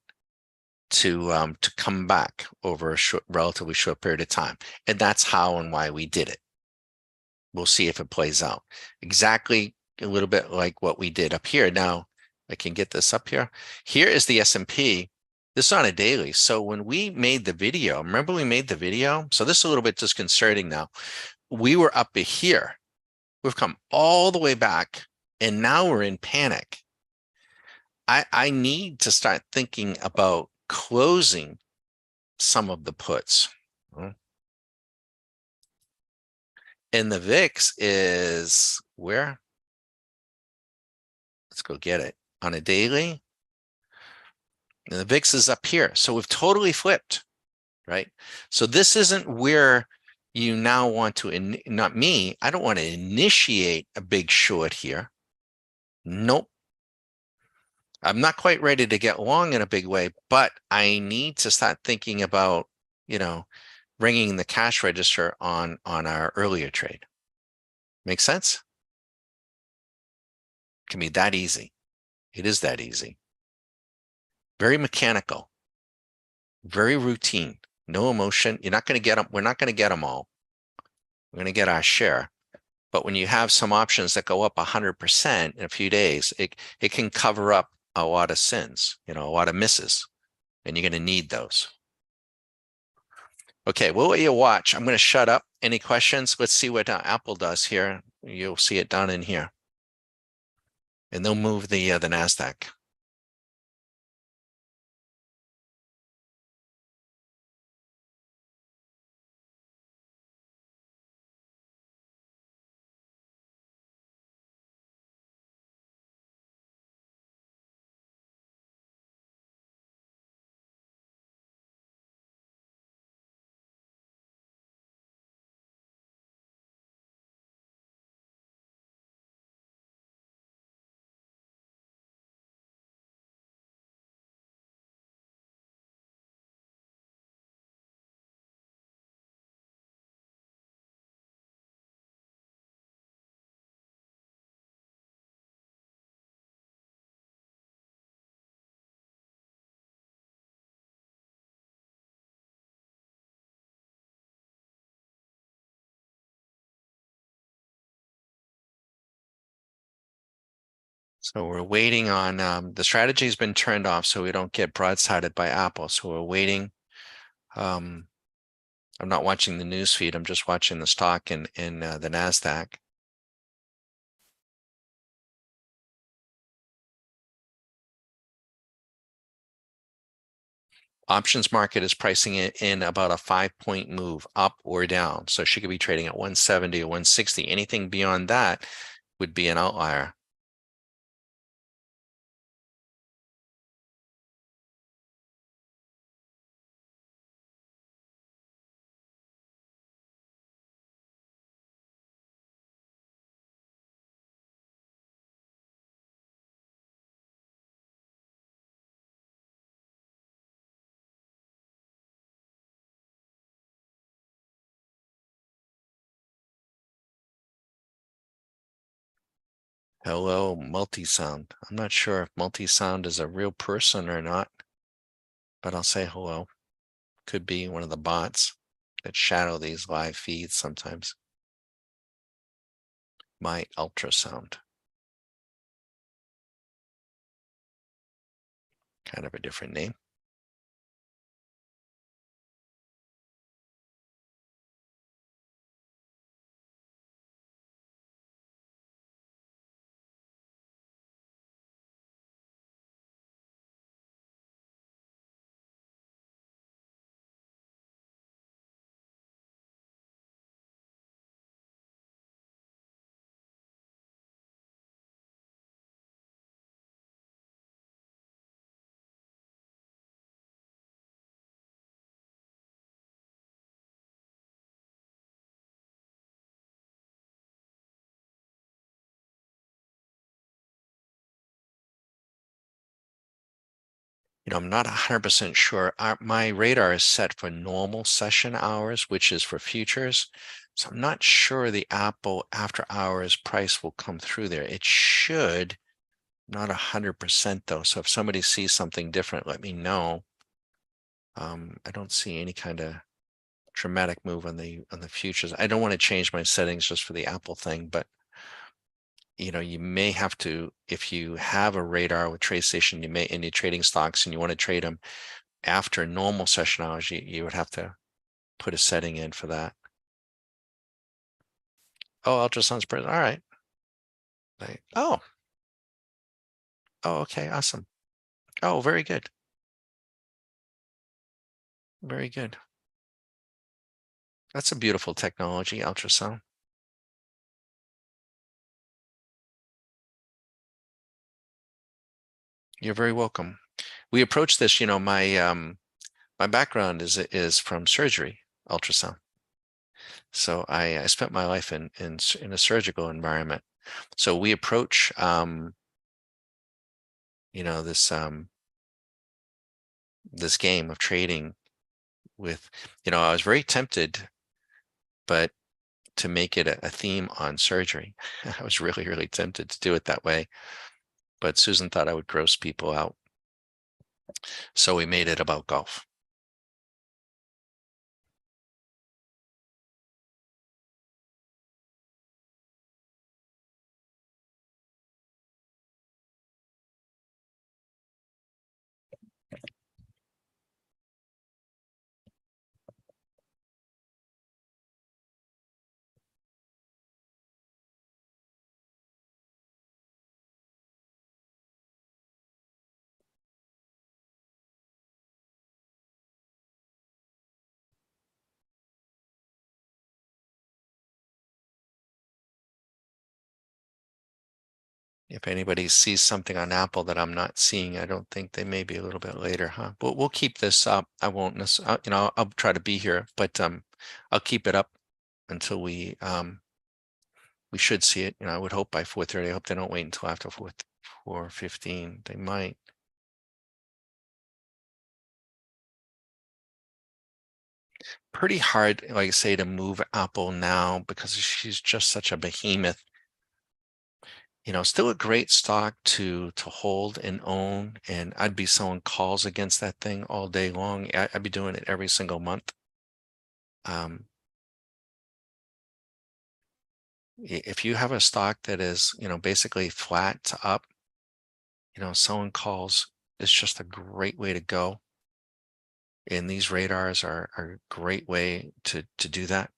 to come back over a relatively short period of time, and that's how and why we did it. We'll see if it plays out exactly a little bit like what we did up here. Now I can get this up here. Here is the S&P. This is on a daily. So when we made the video, remember we made the video? So this is a little bit disconcerting now. We were up here. We've come all the way back and now we're in panic. I need to start thinking about closing some of the puts. And the VIX is where? Let's go get it. On a daily, and the VIX is up here. So we've totally flipped, right? So this isn't where you now want to, not me, I don't want to initiate a big short here. Nope. I'm not quite ready to get long in a big way, but I need to start thinking about, ringing the cash register on our earlier trade. Make sense? It can be that easy. It is that easy. Very mechanical, very routine, no emotion. You're not going to get them. We're not going to get them all. We're going to get our share. But when you have some options that go up 100% in a few days, it can cover up a lot of sins, a lot of misses, and you're going to need those. Okay, we'll let you watch. I'm going to shut up. Any questions? Let's see what Apple does here. You'll see it down in here. And they'll move the NASDAQ. So we're waiting on the strategy has been turned off so we don't get broadsided by Apple. So we're waiting. I'm not watching the news feed. I'm just watching the stock in the NASDAQ. Options market is pricing it in about a 5-point move up or down. So she could be trading at 170 or 160. Anything beyond that would be an outlier. Hello, Multisound. I'm not sure if Multisound is a real person or not, but I'll say hello. Could be one of the bots that shadow these live feeds sometimes. My ultrasound. Kind of a different name. I'm not 100% sure. My radar is set for normal session hours, which is for futures. So I'm not sure the Apple after hours price will come through there. It should, not 100% though. So if somebody sees something different, let me know. I don't see any kind of dramatic move on the futures. I don't want to change my settings just for the Apple thing, but you may have to, if you have a radar with TradeStation, you may, and you're trading stocks and you want to trade them after normal session hours, you would have to put a setting in for that. Oh, ultrasound's present. All right. Oh, okay, awesome. Oh, very good. Very good. That's a beautiful technology, ultrasound. You're very welcome. We approach this, my background is from surgery, ultrasound. So I spent my life in a surgical environment. So we approach this this game of trading with, I was very tempted, but to make it a theme on surgery. I was really, really tempted to do it that way, but Susan thought I would gross people out. So we made it about golf. If anybody sees something on Apple that I'm not seeing, I don't think they may be a little bit later, huh? But we'll keep this up. I won't necessarily, I'll try to be here, but I'll keep it up until we should see it. I would hope by 4:30. I hope they don't wait until after 4:15. They might. Pretty hard, like I say, to move Apple now because she's just such a behemoth. Still a great stock to hold and own, and I'd be selling calls against that thing all day long. I'd be doing it every single month. Um, if you have a stock that is, basically flat to up, selling calls is just a great way to go. And these radars are a great way to do that.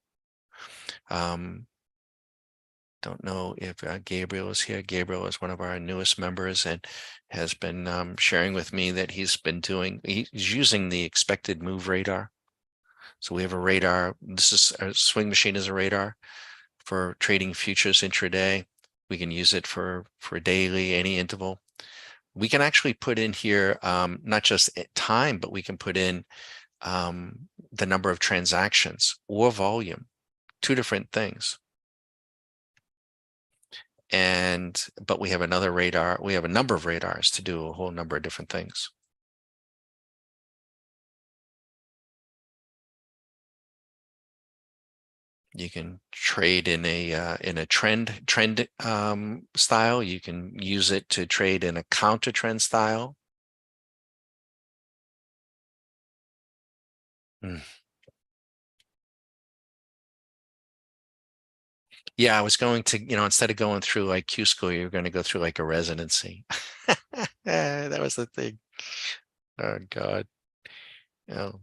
Don't know if Gabriel is here. Gabriel is one of our newest members and has been sharing with me that he's using the expected move radar. So we have a radar. This is a swing machine is a radar for trading futures intraday. We can use it for daily, any interval. We can actually put in here not just time, but we can put in the number of transactions or volume, two different things. But we have another radar. We have a number of radars to do a whole number of different things. You can trade in a trend style. You can use it to trade in a counter trend style. Mm. Yeah, I was going to, instead of going through like Q school, you're going to go through like a residency. That was the thing. Oh God. Oh.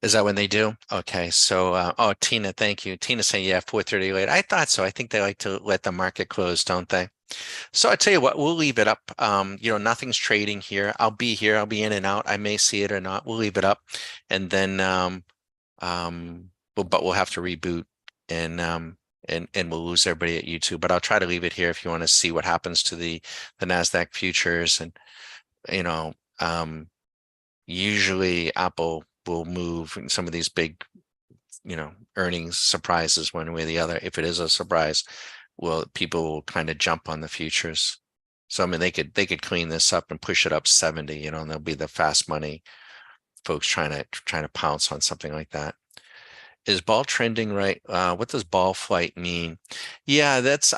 Is that when they do? Okay. So, oh, Tina, thank you. Tina saying, yeah, 4:30 late. I thought so. I think they like to let the market close, don't they? So I tell you what, we'll leave it up. Nothing's trading here. I'll be here. I'll be in and out. I may see it or not. We'll leave it up, and then but we'll have to reboot and and we'll lose everybody at YouTube. But I'll try to leave it here if you want to see what happens to the Nasdaq futures. And you know, usually Apple will move in some of these big earnings surprises one way or the other. If it is a surprise, well, people will kind of jump on the futures. So I mean, they could clean this up and push it up 70, and there'll be the fast money folks trying to pounce on something like that. Is ball trending right? What does ball flight mean? Yeah, that's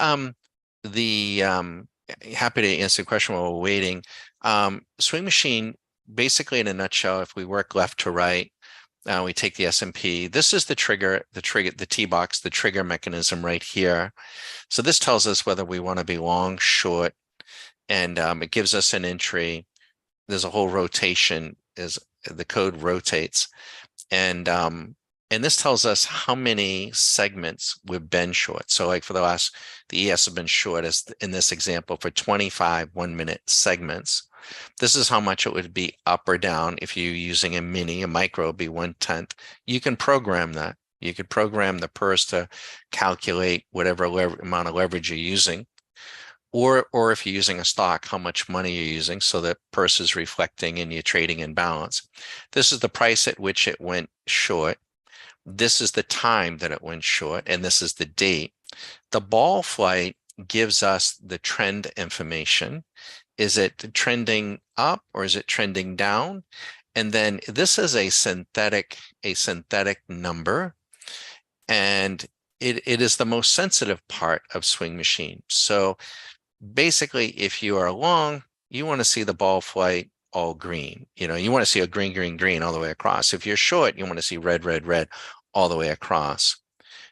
the happy to answer the question while we're waiting. Swing machine, basically in a nutshell, if we work left to right, we take the S&P. This is the trigger, the T-box, the trigger mechanism right here. So this tells us whether we want to be long, short, and it gives us an entry. There's a whole rotation as the code rotates. And this tells us how many segments we've been short. So like the ES have been short as in this example for 25 1-minute segments. This is how much it would be up or down if you're using a micro would be 1/10. You can program that. You could program the purse to calculate whatever amount of leverage you're using. Or if you're using a stock, how much money you're using so that purse is reflecting and you're trading in balance. This is the price at which it went short. This is the time that it went short, and this is the date. The ball flight gives us the trend information. Is it trending up or is it trending down? And then this is a synthetic number, and it is the most sensitive part of swing machine. So basically, if you are long, you want to see the ball flight all green. You want to see a green, green, green all the way across. If you're short, you want to see red, red, red all the way across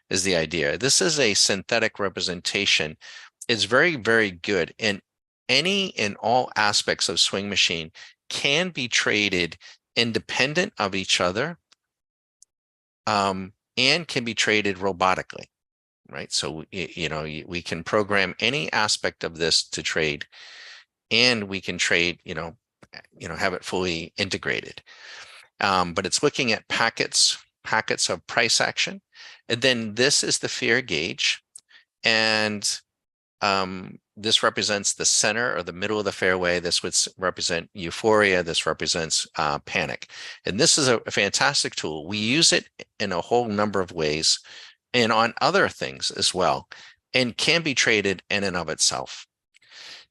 is the idea. This is a synthetic representation. It's very, very good. And any and all aspects of swing machine can be traded independent of each other and can be traded robotically. Right. So, we can program any aspect of this to trade, and we can trade, have it fully integrated. But it's looking at packets of price action. And then this is the fear gauge. And this represents the center or the middle of the fairway. This would represent euphoria. This represents panic. And this is a fantastic tool. We use it in a whole number of ways and on other things as well, and can be traded in and of itself.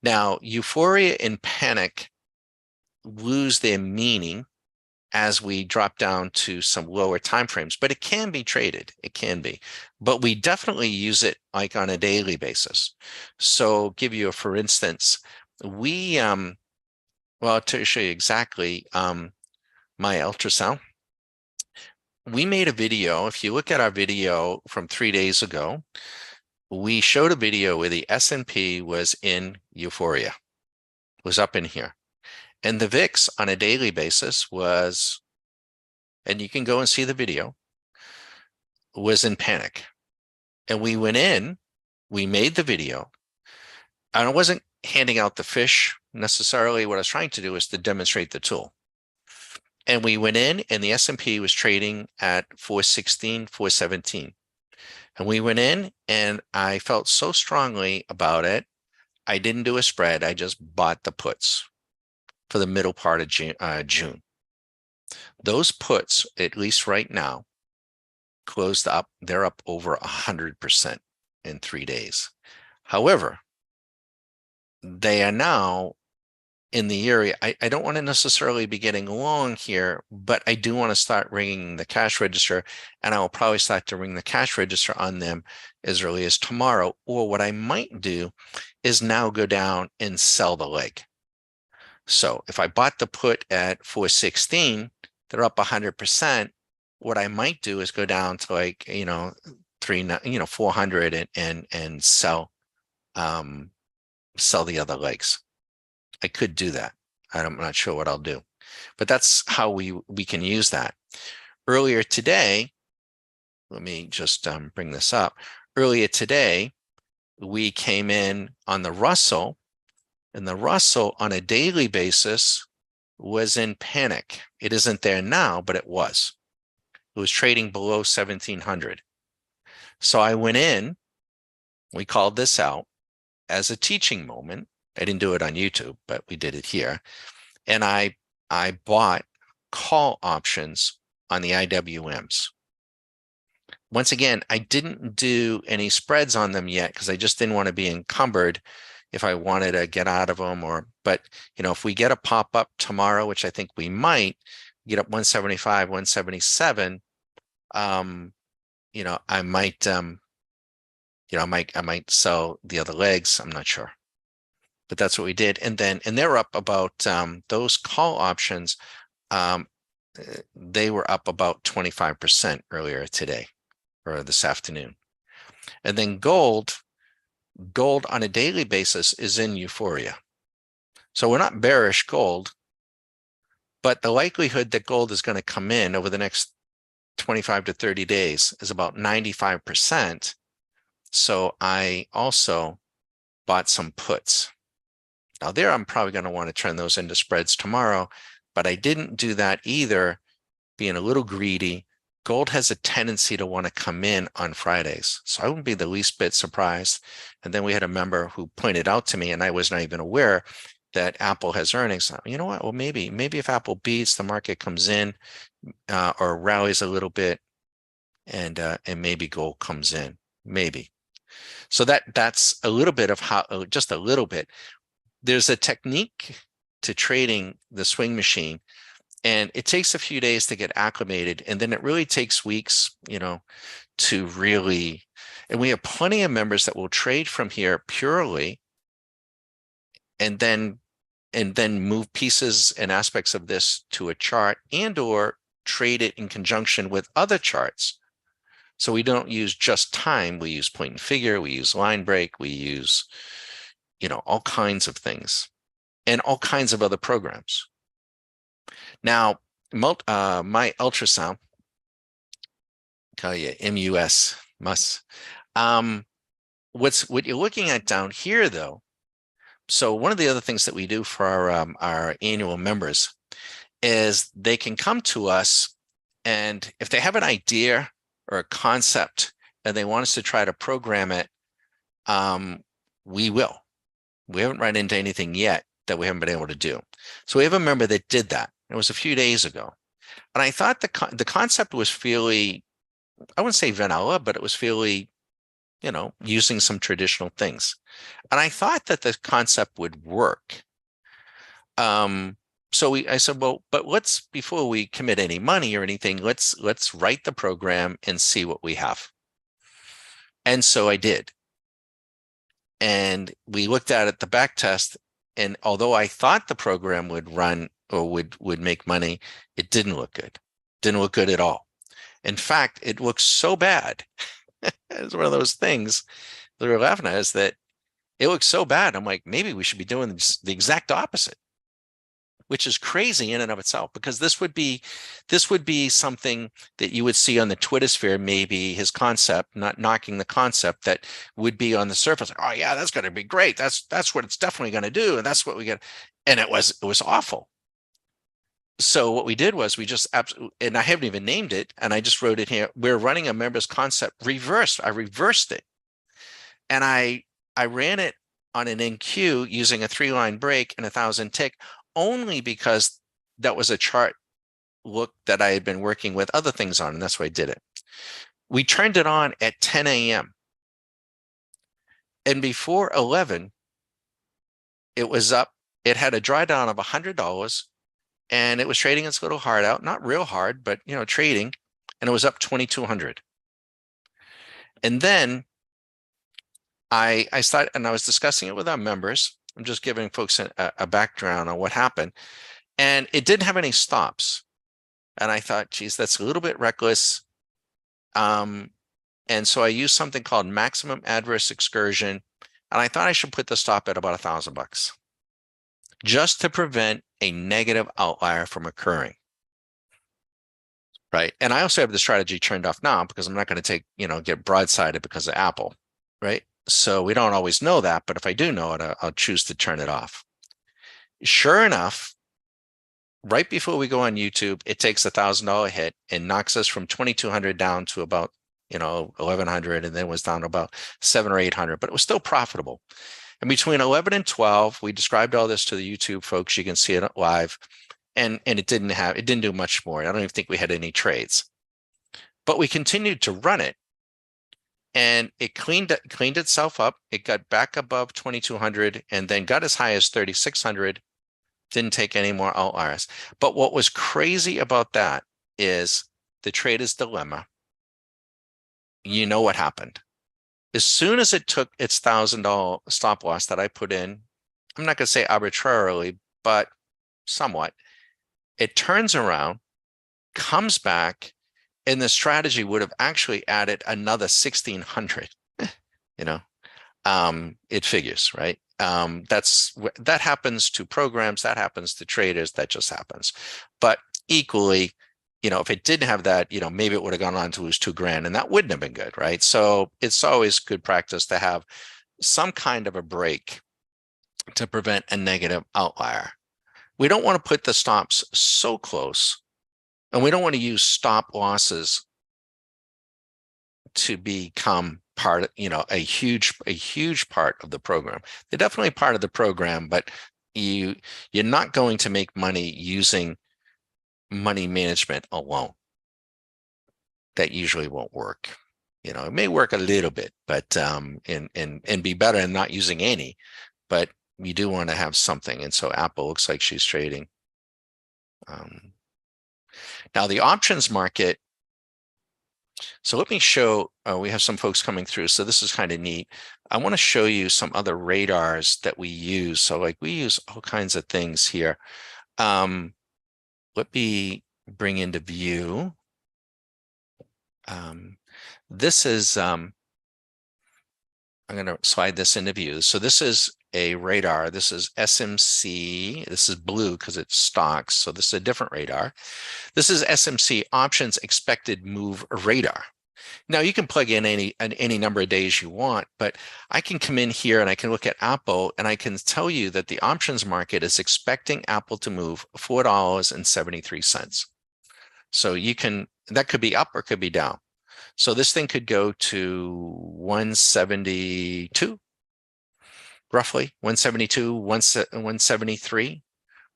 Now, euphoria and panic lose their meaning as we drop down to some lower timeframes, but it can be traded. It can be, but we definitely use it like on a daily basis. So give you for instance, to show you exactly my ultrasound. We made a video. If you look at our video from 3 days ago, we showed a video where the S&P was in euphoria, was up in here. And the VIX on a daily basis was, and you can go and see the video, was in panic. And we went in, we made the video. And I wasn't handing out the fish necessarily. What I was trying to do is to demonstrate the tool. And we went in, and the S&P was trading at 416, 417. And we went in, and I felt so strongly about it. I didn't do a spread. I just bought the puts for the middle part of June. Those puts, at least right now, closed up. They're up over 100% in 3 days. However, they are now in the area. I don't want to necessarily be getting long here, but I do want to start ringing the cash register, and I will probably start to ring the cash register on them as early as tomorrow. Or what I might do is now go down and sell the leg. So if I bought the put at 416, they're up 100%. What I might do is go down to 400 and sell the other legs. I could do that. I'm not sure what I'll do, but that's how we can use that. Earlier today, let me just bring this up. Earlier today, we came in on the Russell, and the Russell on a daily basis was in panic. It isn't there now, but it was. It was trading below 1700. So I went in, we called this out as a teaching moment. I didn't do it on YouTube, but we did it here. And I bought call options on the IWMs. Once again, I didn't do any spreads on them yet because I just didn't want to be encumbered if I wanted to get out of them. But if we get a pop up tomorrow, which I think we might get up 175, 177, I might, I might sell the other legs. I'm not sure, but that's what we did. And they're up about those call options. They were up about 25% earlier today or this afternoon. And then gold on a daily basis is in euphoria. So we're not bearish gold, but the likelihood that gold is going to come in over the next 25 to 30 days is about 95%. So I also bought some puts. Now there, I'm probably going to want to turn those into spreads tomorrow, but I didn't do that either, being a little greedy. Gold has a tendency to want to come in on Fridays. So I wouldn't be the least bit surprised. And then we had a member who pointed out to me, and I was not even aware, that Apple has earnings. You know what? Well, maybe if Apple beats, the market comes in or rallies a little bit, and maybe gold comes in. Maybe. So that's a little bit of how, just a little bit. There's a technique to trading the swing machine, and it takes a few days to get acclimated, and then it really takes weeks, to really, and we have plenty of members that will trade from here purely and then move pieces and aspects of this to a chart and or trade it in conjunction with other charts. So we don't use just time, we use point and figure, we use line break, we use, all kinds of things and all kinds of other programs. Now, my ultrasound, call you MUS, must. What you're looking at down here, though. So one of the other things that we do for our annual members is they can come to us, and if they have an idea or a concept and they want us to try to program it, we will. We haven't run into anything yet that we haven't been able to do. So we have a member that did that. It was a few days ago. And I thought the concept was fairly, I wouldn't say vanilla, but it was fairly, using some traditional things. And I thought that the concept would work. So I said, well, but before we commit any money or anything, let's write the program and see what we have. And so I did. And we looked at it, the back test, and although I thought the program would run or would make money, it didn't look good. Didn't look good at all. In fact, it looks so bad. It's one of those things that we're laughing at, is that it looks so bad. I'm like, maybe we should be doing the exact opposite, which is crazy in and of itself, because this would be something that you would see on the Twitter sphere, maybe his concept, not knocking the concept, that would be on the surface. Like, oh yeah, that's going to be great. That's what it's definitely going to do. And that's what we get. And it was awful. So what we did was we just and I haven't even named it, and I just wrote it here. We're running a member's concept reversed. I reversed it, and I ran it on an NQ using a 3-line break and 1,000 tick, only because that was a chart look that I had been working with other things on, and that's why I did it. We turned it on at 10 a.m. and before 11, it was up. It had a drawdown of $100. And it was trading its little heart out, not real hard, but trading, and it was up 2,200. And then I started, and I was discussing it with our members. I'm just giving folks a background on what happened, and it didn't have any stops. And I thought, geez, that's a little bit reckless. And so I used something called maximum adverse excursion, and I thought I should put the stop at about $1,000, just to prevent a negative outlier from occurring. Right. And I also have the strategy turned off now because I'm not going to take, get broadsided because of Apple. Right. So we don't always know that, but if I do know it, I'll choose to turn it off. Sure enough, right before we go on YouTube, it takes $1,000 hit and knocks us from 2,200 down to about 1,100, and then was down to about 700 or 800, but it was still profitable. And between 11 and 12, we described all this to the YouTube folks. You can see it live, and it didn't do much more. I don't even think we had any trades, but we continued to run it, and it cleaned itself up. It got back above 2,200, and then got as high as 3,600. Didn't take any more outliers. But what was crazy about that is the trader's dilemma. You know what happened. As soon as it took its $1,000 stop loss that I put in, I'm not going to say arbitrarily, but somewhat, it turns around, comes back, and the strategy would have actually added another 1,600. It figures, right? That happens to programs, that happens to traders, that just happens. But equally, if it didn't have that, maybe it would have gone on to lose $2,000, and that wouldn't have been good, right? So it's always good practice to have some kind of a break to prevent a negative outlier. We don't want to put the stops so close, and we don't want to use stop losses to become part of, a huge part of the program. They're definitely part of the program, but you're not going to make money using money management alone. That usually won't work. It may work a little bit, but and be better than not using any, but you do want to have something. And so Apple looks like she's trading. Now the options market. So let me show, we have some folks coming through. So this is kind of neat. I want to show you some other radars that we use. So like we use all kinds of things here. Let me bring into view. This is, I'm going to slide this into view. So this is a radar. This is SMC. This is blue because it's stocks. So this is a different radar. This is SMC options expected move radar. Now you can plug in any number of days you want, but I can come in here and I can look at Apple and I can tell you that the options market is expecting Apple to move $4.73. So that could be up or could be down. So this thing could go to 172, roughly 172, 173,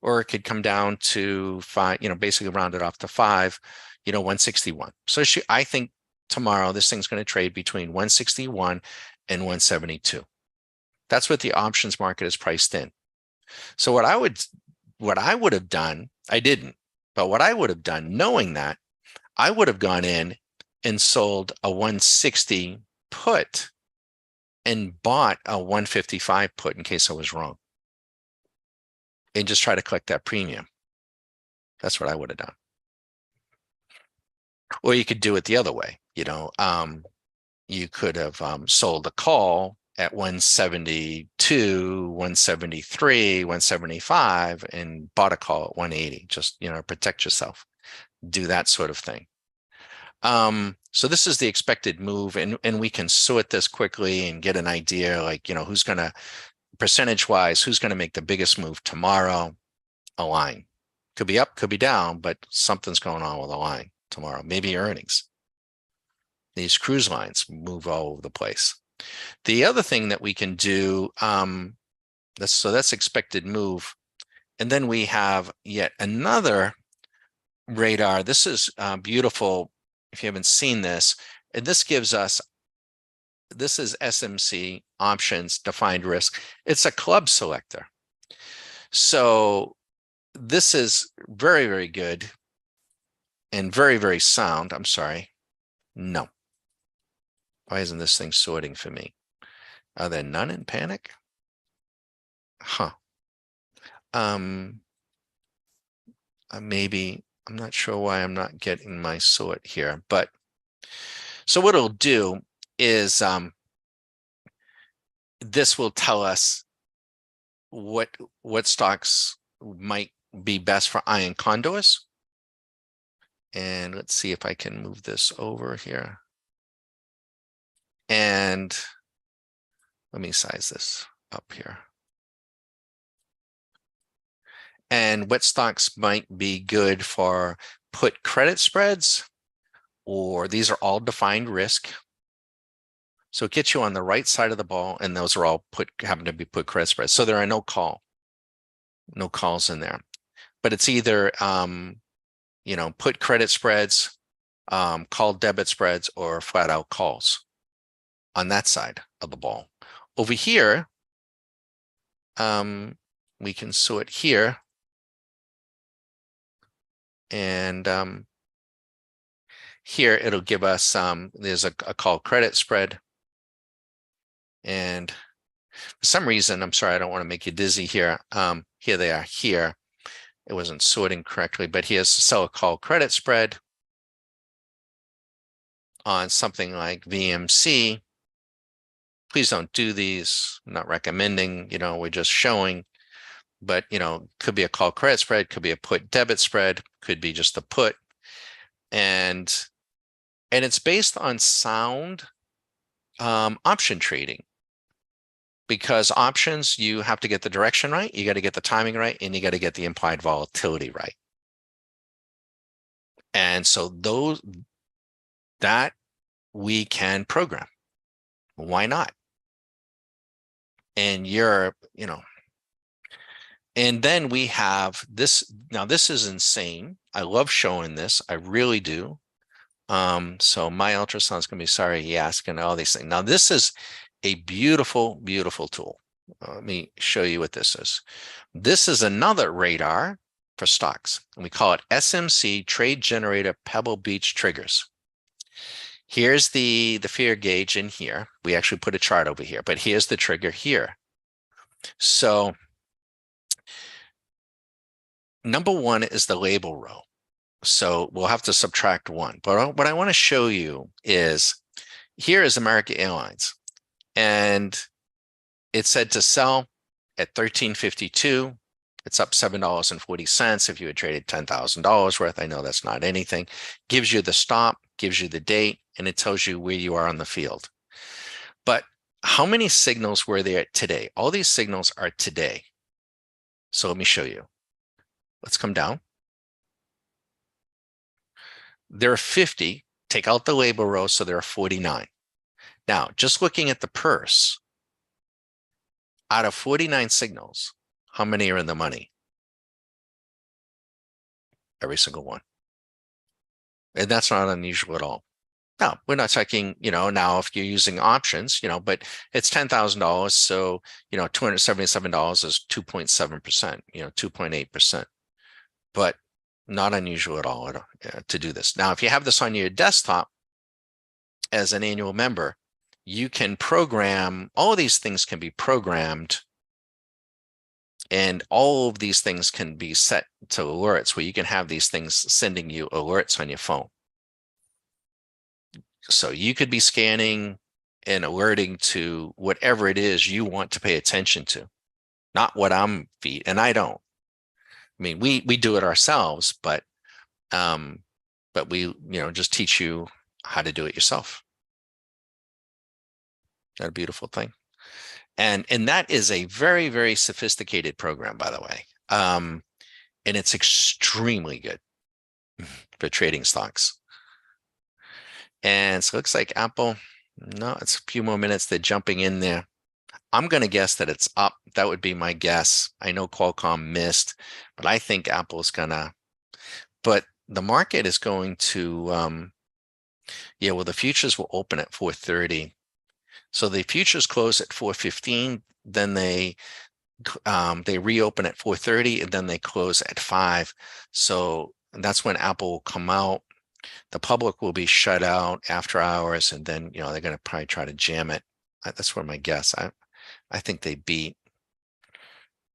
or it could come down to 5, basically rounded off to 5, 161. So I think tomorrow this thing's going to trade between 161 and 172. That's what the options market is priced in. So what I would have done, I didn't, but what I would have done, knowing that, I would have gone in and sold a 160 put and bought a 155 put in case I was wrong, and just try to collect that premium. That's what I would have done. Or you could do it the other way. You could have sold a call at 172, 173, 175, and bought a call at 180. Just, protect yourself. Do that sort of thing. So this is the expected move, and we can sort this quickly and get an idea, like, who's going to, percentage-wise, who's going to make the biggest move tomorrow. A line. Could be up, could be down, but something's going on with a line tomorrow. Maybe earnings. These cruise lines move all over the place. The other thing that we can do, that's expected move. And then we have yet another radar. This is beautiful if you haven't seen this. And this gives us, this is SMC options defined risk. It's a club selector. So this is very, very good and very, very sound. I'm sorry. No. Why isn't this thing sorting for me? Are there none in panic? Huh. Maybe, I'm not sure why I'm not getting my sort here, but so what it'll do is this will tell us what stocks might be best for iron condors. And let's see if I can move this over here. And Let me size this up here. And what stocks might be good for put credit spreads, or these are all defined risk. So it gets you on the right side of the ball, and those are all happen to be put credit spreads. So there are no calls in there. But it's either put credit spreads, call debit spreads, or flat out calls on that side of the ball. Over here, we can sort here, and here it'll give us there's a call credit spread, and for some reason, I'm sorry, I don't want to make you dizzy here. Here they are here. It wasn't sorting correctly, but here's sell a call credit spread on something like VMC. Please don't do these. I'm not recommending, we're just showing, but could be a call credit spread, could be a put debit spread, could be just a put. And it's based on sound option trading, because options, you have to get the direction right, you got to get the timing right, and you got to get the implied volatility right. And so that we can program. Why not? And and then we have this. Now this is insane. I love showing this. I really do. So my ultrasound's gonna be sorry he asked, and all these things. Now this is a beautiful, beautiful tool. Let me show you what this is. This is another radar for stocks, and we call it SMC Trade Generator Pebble Beach Triggers. Here's the fear gauge in here. We actually put a chart over here, but here's the trigger here. So number one is the label row. So we'll have to subtract one. But what I want to show you is, here is American Airlines. And it said to sell at $13.52. It's up $7.40 if you had traded $10,000 worth. I know that's not anything. Gives you the stop, gives you the date, and it tells you where you are on the field. But how many signals were there today? All these signals are today. So let me show you. Let's come down. There are 50. Take out the label row, so there are 49. Now, just looking at the purse, out of 49 signals, how many are in the money? Every single one. And that's not unusual at all. Now, we're not talking, now if you're using options, but it's $10,000. So, $277 is 2.7%, 2.8%. But not unusual at all to do this. Now, if you have this on your desktop as an annual member, you can program, all of these things can be programmed, and all of these things can be set to alerts, where you can have these things sending you alerts on your phone. So you could be scanning and alerting to whatever it is you want to pay attention to, not what I'm feeding, and I don't. I mean, we do it ourselves, but we, just teach you how to do it yourself. That a beautiful thing. And that is a very, very sophisticated program, by the way. And it's extremely good for trading stocks. And so it looks like Apple, no, it's a few more minutes. They're jumping in there. I'm going to guess that it's up. That would be my guess. I know Qualcomm missed, but I think Apple's gonna, but the market is going to, well, the futures will open at 4:30. So the futures close at 4:15, then they reopen at 4:30, and then they close at 5. So that's when Apple will come out. The public will be shut out after hours, and then they're going to probably try to jam it. That's where my guess. I think they beat,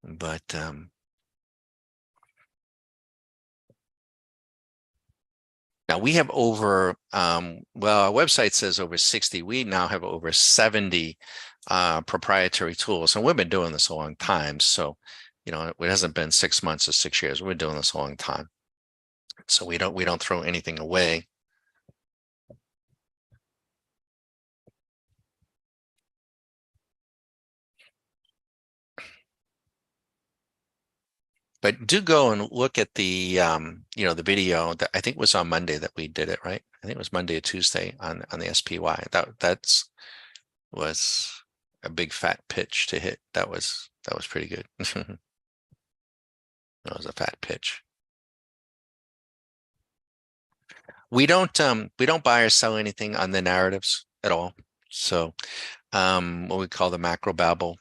but now we have over, well, our website says over 60. We now have over 70 proprietary tools, and we've been doing this a long time. So, it hasn't been 6 months or 6 years. We've been doing this a long time. So we don't throw anything away. But do go and look at the the video that I think was on Monday that we did it, right? I think it was Monday or Tuesday on the SPY. That's was a big fat pitch to hit. That was pretty good. That was a fat pitch. We don't buy or sell anything on the narratives at all. So what we call the macro babble,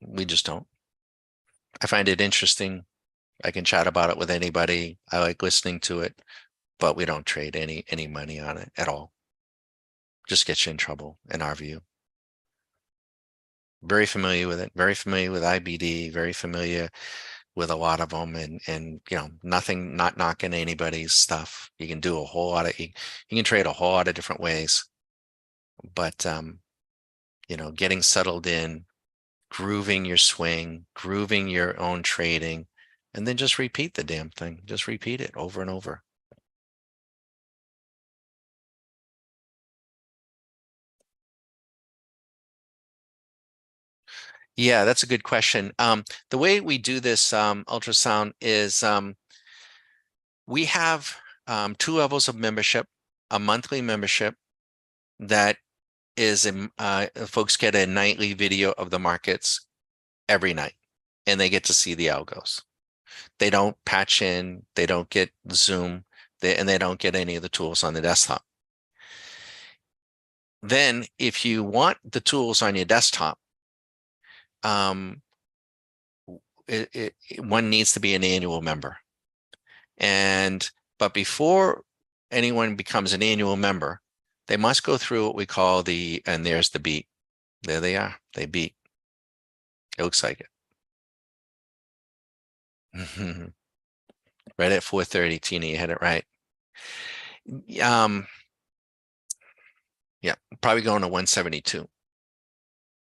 we just don't. I find it interesting. I can chat about it with anybody. I like listening to it, but we don't trade any money on it at all. Just gets you in trouble in our view. Very familiar with it, very familiar with IBD, very familiar with a lot of them, and nothing, not knocking anybody's stuff. You can do a whole lot of you can trade a whole lot of different ways, but getting settled in, grooving your swing, grooving your own trading, and then just repeat the damn thing. Just repeat it over and over. Yeah, that's a good question. The way we do this ultrasound is we have two levels of membership, a monthly membership that is folks get a nightly video of the markets every night, and they get to see the algos. They don't patch in, they don't get Zoom, and they don't get any of the tools on the desktop. Then, if you want the tools on your desktop, one needs to be an annual member. But before anyone becomes an annual member, they must go through what we call and there's the beat. There they are. They beat. It looks like it. Right at 4:30, Tina, you had it right. Yeah, probably going to 172.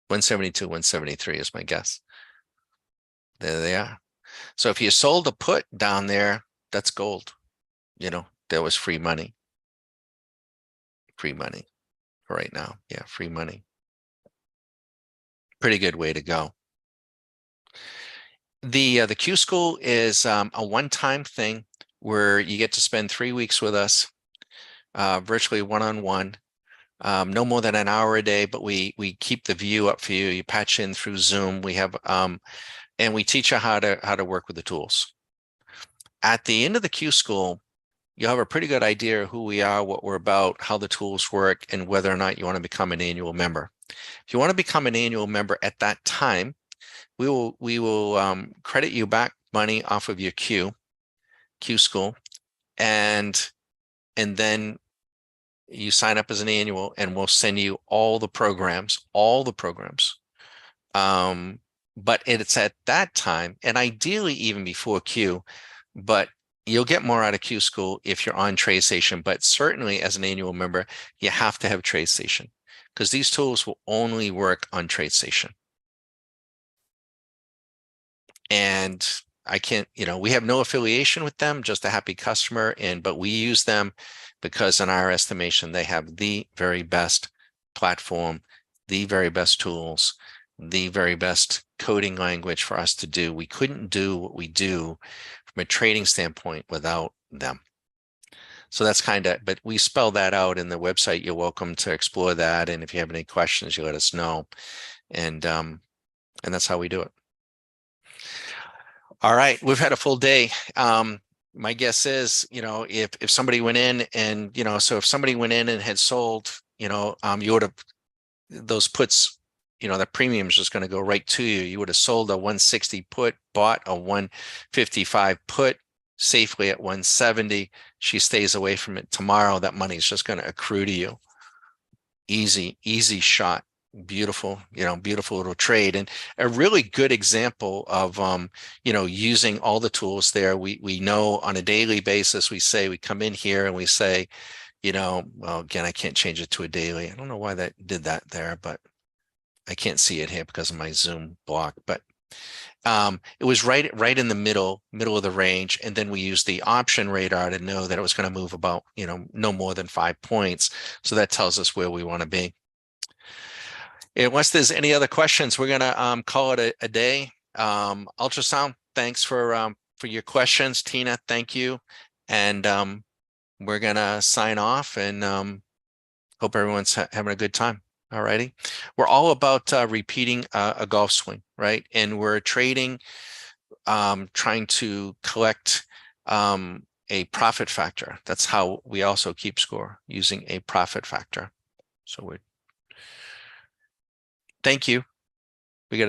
172, 173 is my guess. There they are. So if you sold a put down there, that's gold. There was free money. Free money right now. Yeah, free money. Pretty good way to go. The Q School is a one-time thing where you get to spend 3 weeks with us, virtually one-on-one. No more than an hour a day, but we keep the view up for you. You patch in through Zoom. We have and we teach you how to work with the tools. At the end of the Q School, you'll have a pretty good idea of who we are, what we're about, how the tools work, and whether or not you want to become an annual member. If you want to become an annual member at that time, we will credit you back money off of your Q School, and then you sign up as an annual, and we'll send you all the programs. But it's at that time, and ideally even before Q, but you'll get more out of Q School if you're on TradeStation. But certainly as an annual member, you have to have TradeStation, because these tools will only work on TradeStation. And I can't, we have no affiliation with them, just a happy customer. But we use them because in our estimation, they have the very best platform, the very best tools, the very best coding language for us to do. We couldn't do what we do from a trading standpoint without them. So that's but we spell that out in the website. You're welcome to explore that. And if you have any questions, you let us know. And that's how we do it. All right, we've had a full day. My guess is, if somebody went in and, so if somebody went in and had sold, you would have, those puts, that premium is just going to go right to you. You would have sold a 160 put, bought a 155 put safely at 170. She stays away from it tomorrow. That money is just going to accrue to you. Easy shot. Beautiful little trade, and a really good example of using all the tools there. We know on a daily basis, we come in here and we say, well, again, I can't change it to a daily. I don't know why that did that there, but I can't see it here because of my Zoom block. But it was right in the middle of the range, and then we used the option radar to know that it was going to move about no more than 5 points. So that tells us where we want to be. Unless there's any other questions, we're gonna call it a day. Ultrasound, thanks for for your questions. Tina, thank you. And we're gonna sign off and hope everyone's having a good time. All righty. We're all about repeating a golf swing, right? And we're trading, trying to collect a profit factor. That's how we also keep score, using a profit factor. So thank you.